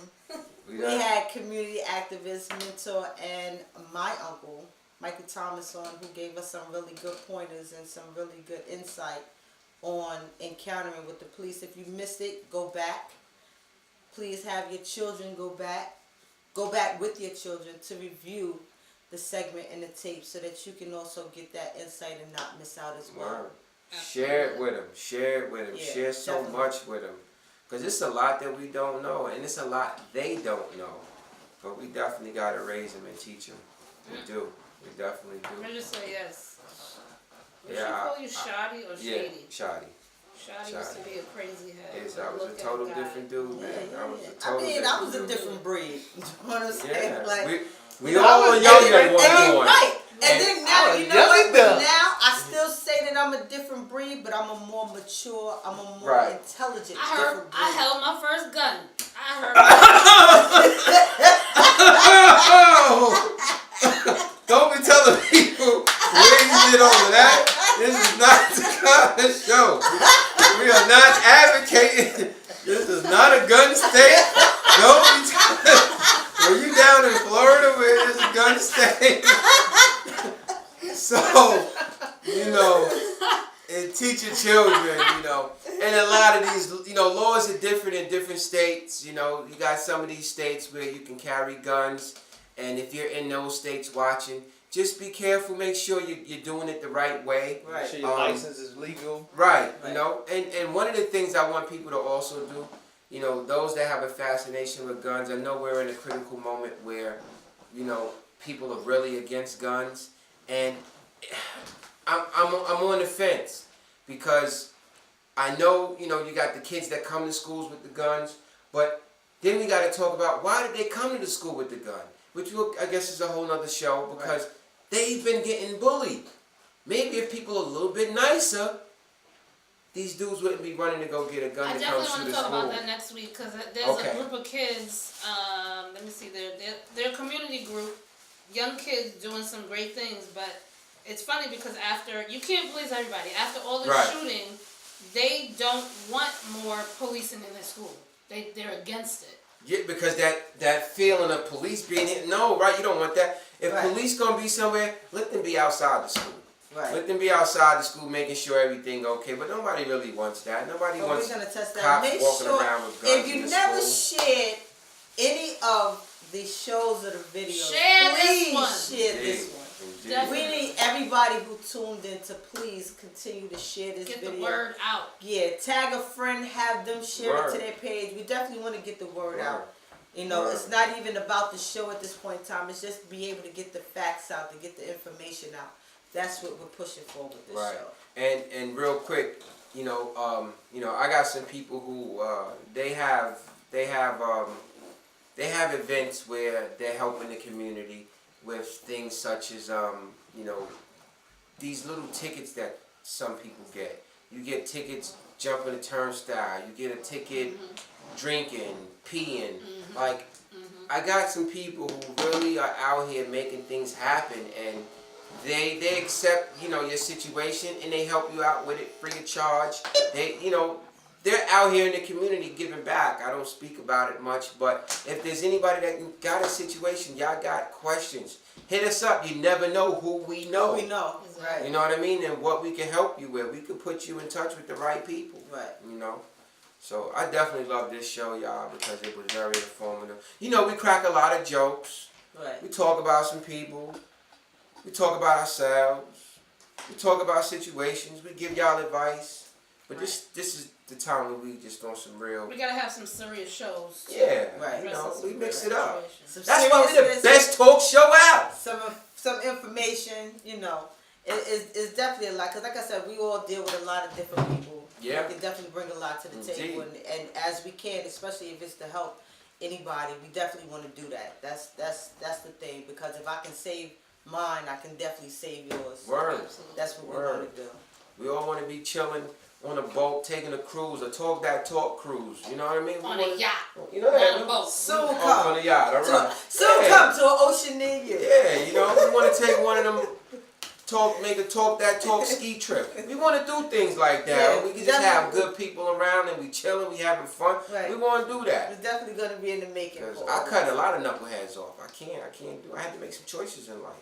We we done- had community activist, mentor, and my uncle, Michael Thomas, on, who gave us some really good pointers and some really good insight on encountering with the police. If you missed it, go back. Please have your children go back with your children to review the segment and the tape so that you can also get that insight and not miss out as well. Word. Share it with them. Share it with them. Yeah, Share so definitely. much with them. Because it's a lot that we don't know. And it's a lot they don't know. But we definitely got to raise them and teach them. We do. We definitely do. I'm just say yes. Would Yeah, she call you shoddy or Yeah, shady? shoddy. Shoddy used to be a crazy head. Yes, I was Look a at total guy. different dude, man. I was a I total mean, I was a dude. different breed. You know what I'm saying? Yeah, Like, we all were young at one point. right. And And then now, I was you know what? young But enough. now I still say that I'm a different breed, but I'm a more mature, I'm a more Right. intelligent, I heard. different breed. I held my first gun. I heard. Oh! Don't be telling people where you did all of that. This is not the kind of show. We are not advocating. This is not a gun state. Don't be telling. Were you down in Florida where there's a gun state? So, you know, and teach your children, you know. And a lot of these, you know, laws are different in different states. You know, you got some of these states where you can carry guns. And if you're in those states watching, just be careful. Make sure you're doing it the right way. Right. Make sure your license is legal. Right. Right. You know, and one of the things I want people to also do, you know, those that have a fascination with guns, I know we're in a critical moment where, you know, people are really against guns. And I'm on the fence because I know, you know, you got the kids that come to schools with the guns, but then we got to talk about why did they come to the school with the gun, which I guess is a whole nother show because they've been getting bullied. Maybe if people are a little bit nicer, these dudes wouldn't be running to go get a gun I to come definitely want shoot to a talk school. about that next week because there's Okay. a group of kids. Let me see, they're a community group, young kids doing some great things. But it's funny because after you can't please everybody. After all the Right. shooting, they don't want more policing in their school. They're against it. Yeah, because that feeling of police being here. No, right? You don't want that. If Right. police gonna be somewhere, let them be outside the school. Right. Let them be outside the school, making sure everything okay. But nobody really wants that. Nobody But wants we're gonna test that. cops Make walking sure around with guns if in you the never school. shared any of the shows or the videos, Share this please one. share this Indeed. one. Indeed. Definitely. We need everybody who tuned in to please continue to share this Get video. the word out. Yeah, tag a friend, have them share it Word. to their page. We definitely want to get the word Word. out. You know, Word. it's not even about the show at this point in time. It's just be able to get the facts out, to get the information out. that's what we're pushing for with this Right. show. And real quick, I got some people who they have events where they're helping the community with things such as these little tickets that some people get. You get tickets jumping the turnstile. You get a ticket drinking, peeing. Like, I got some people who really are out here making things happen, and they accept your situation and they help you out with it free of charge. They're out here in the community giving back. I don't speak about it much, but if there's anybody that got a situation, y'all got questions, hit us up. You never know who we know. We know, right? You know what I mean? And what we can help you with. We could put you in touch with the right people. Right. So I definitely love this show, y'all, because it was very informative. We crack a lot of jokes. Right. We talk about some people. We talk about ourselves. We talk about situations. We give y'all advice. But this is the time where we just on some real. We gotta have some serious shows. Yeah. Right. We mix it up. Some That's why we're the seriousness, best talk show out. Some information, it's definitely a lot. Cause like I said, we all deal with a lot of different people. Yeah. We can definitely bring a lot to the table, and as we can, especially if it's to help anybody, we definitely want to do that. That's the thing, because if I can save mine, I can definitely save yours. Word. That's what we Word. want to do. We all want to be chilling on a boat, taking a cruise, a talk that talk cruise. You know what I mean? On a yacht. You know that? Not a boat. Soon On come. a yacht, all right. Soon Yeah. come to an ocean near you. Yeah, we want to take one of them make a talk that talk ski trip. We want to do things like that. Yeah, We can just definitely. have good people around and we chilling, we having fun. Right. We want to do that. It's definitely going to be in the making. 'Cause for I all cut of a us. lot of knuckleheads off. I can't do. I had to make some choices in life.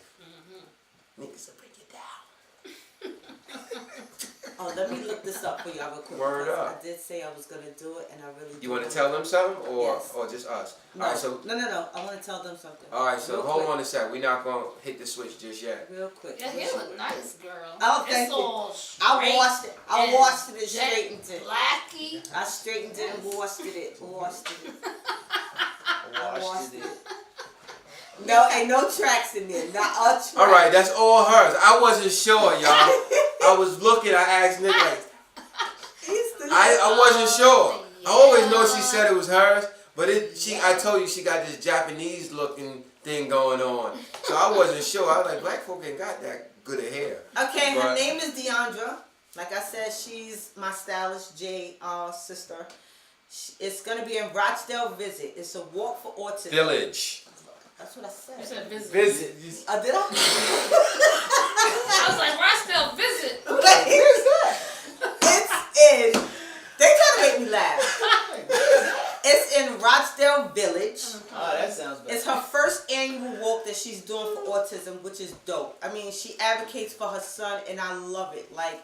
Niggas will break it down. Oh, let me look this up for y'all real quick. Word because up. I did say I was going to do it, and I really You want to tell them something, Yes. or just us? No, All right, so no. I want to tell them something. all right, so Real hold quick. on a sec. We're not gonna hit the switch just yet. Real quick. Your hair look nice, girl. Oh, thank it's you. all I straight washed it. I and washed it and jet straightened it. Blacky. I straightened it and washed it. Washed it. Washed it. No, ain't no tracks in there. Not a track. All right, that's all hers. I wasn't sure, y'all. I was looking. I asked Nick like, I wasn't sure. I always know she said it was hers, but I told you she got this Japanese looking thing going on. So I wasn't sure. I was like, black folk ain't got that good of hair. Okay, her But- name is Deandra. Like I said, she's my stylist, Jay sister. It's gonna be in Rochdale Visit. It's a walk for autism. Village. That's what I said. You said visit. Visit. Did I? I was like, Rochdale visit. Where's that? It's in. They try to make me laugh. It's in Rochdale Village. Oh, that sounds bad. It's her first annual walk that she's doing for autism, which is dope. I mean, she advocates for her son, and I love it. Like,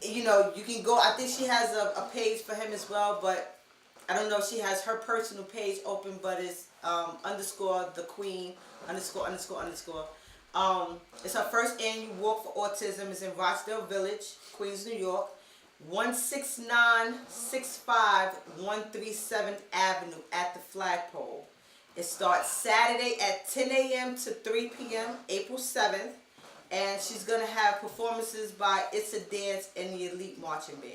you can go. I think she has a page for him as well, but I don't know if she has her personal page open, but it's _ the queen _ it's her first annual walk for autism. It's in Rochdale Village, Queens, New York. 16965 137th Avenue at the flagpole. It starts Saturday at 10 a.m. to 3 p.m. April 7th, and she's gonna have performances by It's a Dance and the Elite Marching Band.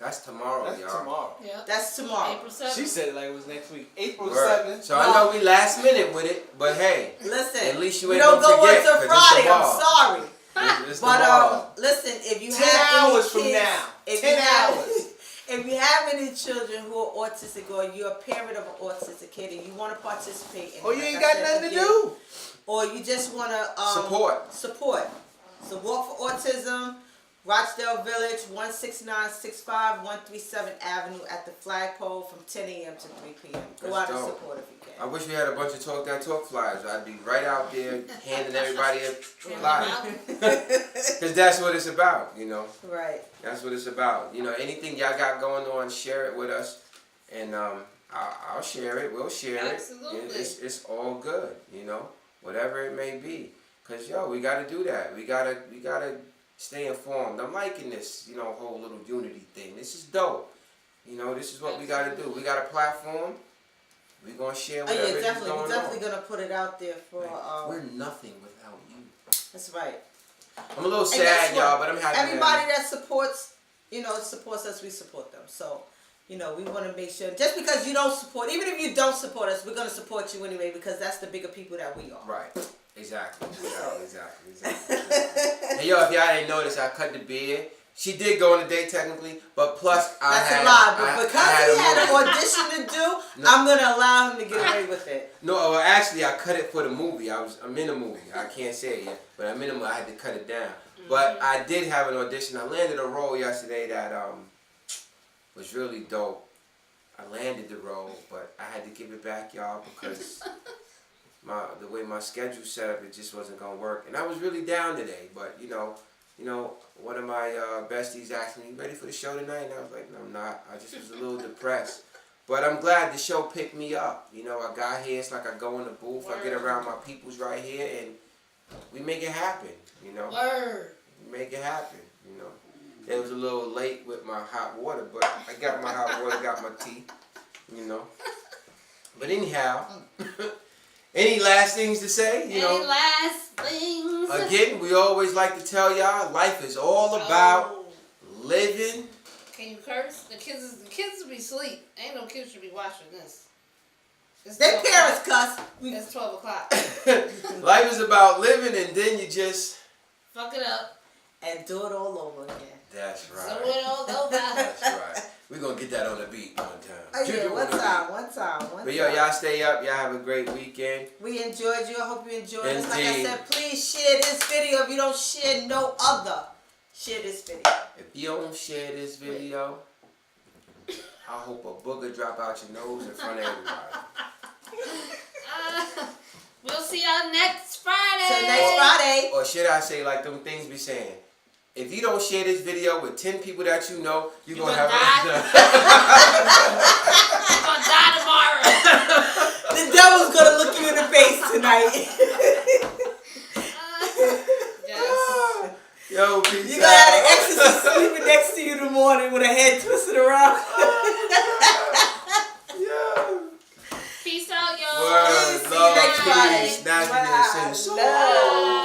That's tomorrow, That's y'all. tomorrow. Yeah. That's tomorrow. April 7th. She said it like it was next week. April Word. 7th. So I know we last minute with it, but hey, Listen, at least you we ain't don't gonna go forget, until 'cause it's Friday. I'm tomorrow. sorry. It's But tomorrow. listen, if you 10 have hours any from kids, now. if 10 you have, hours. if you have any children who are autistic, or you're a parent of an autistic kid and you want to participate, in Oh, it, you like ain't I got said nothing to again, do. or you just want to support. So Walk for Autism, Rochdale Village, 16965 137th Avenue at the flagpole from 10 a.m. to 3 p.m. Go That's out and dope. support if you I can. wish we had a bunch of Talk That Talk flyers. I'd be right out there handing everybody a flyer. Because that's what it's about, Right. That's what it's about. Anything y'all got going on, share it with us. And I'll share it. We'll share Absolutely. it. It's all good, whatever it may be. Because, we got to do that. We gotta stay informed. I'm liking this, whole little unity thing. This is dope. This is what we got to do. We got a platform. We're going to share Oh whatever yeah, is definitely. going We're definitely on. gonna put it out there for. We're nothing without you. That's right. I'm a little And guess sad, what? y'all, but I'm happy. Everybody that supports, supports us, we support them. So, we want to make sure, just because you don't support, even if you don't support us, we're going to support you anyway, because that's the bigger people that we are. Right. Exactly. And yo, if y'all didn't notice, I cut the beard. She did go on a date technically, but plus That's a lie. But because he had an audition to do, I'm going to allow him to get away with it. No, well, actually, I cut it for the movie. I'm in the movie. I can't say it yet, but I'm in the movie. I had to cut it down. But I did have an audition. I landed a role yesterday that was really dope. I landed the role, but I had to give it back, y'all, because the way my schedule set up, it just wasn't gonna work. And I was really down today, but one of my besties asked me, "You ready for the show tonight?" And I was like, "No, I'm not. I just was a little depressed." But I'm glad the show picked me up. I got here. It's like I go in the booth. I get around my peoples right here, and we make it happen. Word. We make it happen. It was a little late with my hot water, but I got my hot water, got my tea. But anyhow, any last things to say? Any last things? Again, we always like to tell y'all, life is all about living. Can you curse? The kids will be asleep. Ain't no kids should be watching this. Their parents cuss. It's 12 o'clock. Life is about living, and then you just Fuck it up. And do it all over again. That's right. So it all over. That's right. We're gonna get that on the beat one time. Oh yeah, one time. But yo, y'all stay up. Y'all have a great weekend. We enjoyed you. I hope you enjoyed us. Like I Indeed. said, please share this video. If you don't share no other, share this video. If you don't share this video, I hope a booger drop out your nose in front of everybody. We'll see y'all next Friday. Till next Friday. Or should I say like them things be saying? If you don't share this video with 10 people that you know, you're gonna have You're gonna die tomorrow. The devil's gonna look you in the face tonight. Yes. Yo, peace You're gonna have an exorcist sleeping next to you in the morning with a head twisted around. Yo. Peace out, y'all. Word, See you love, next Friday. peace, snatching Bye. this in. Love.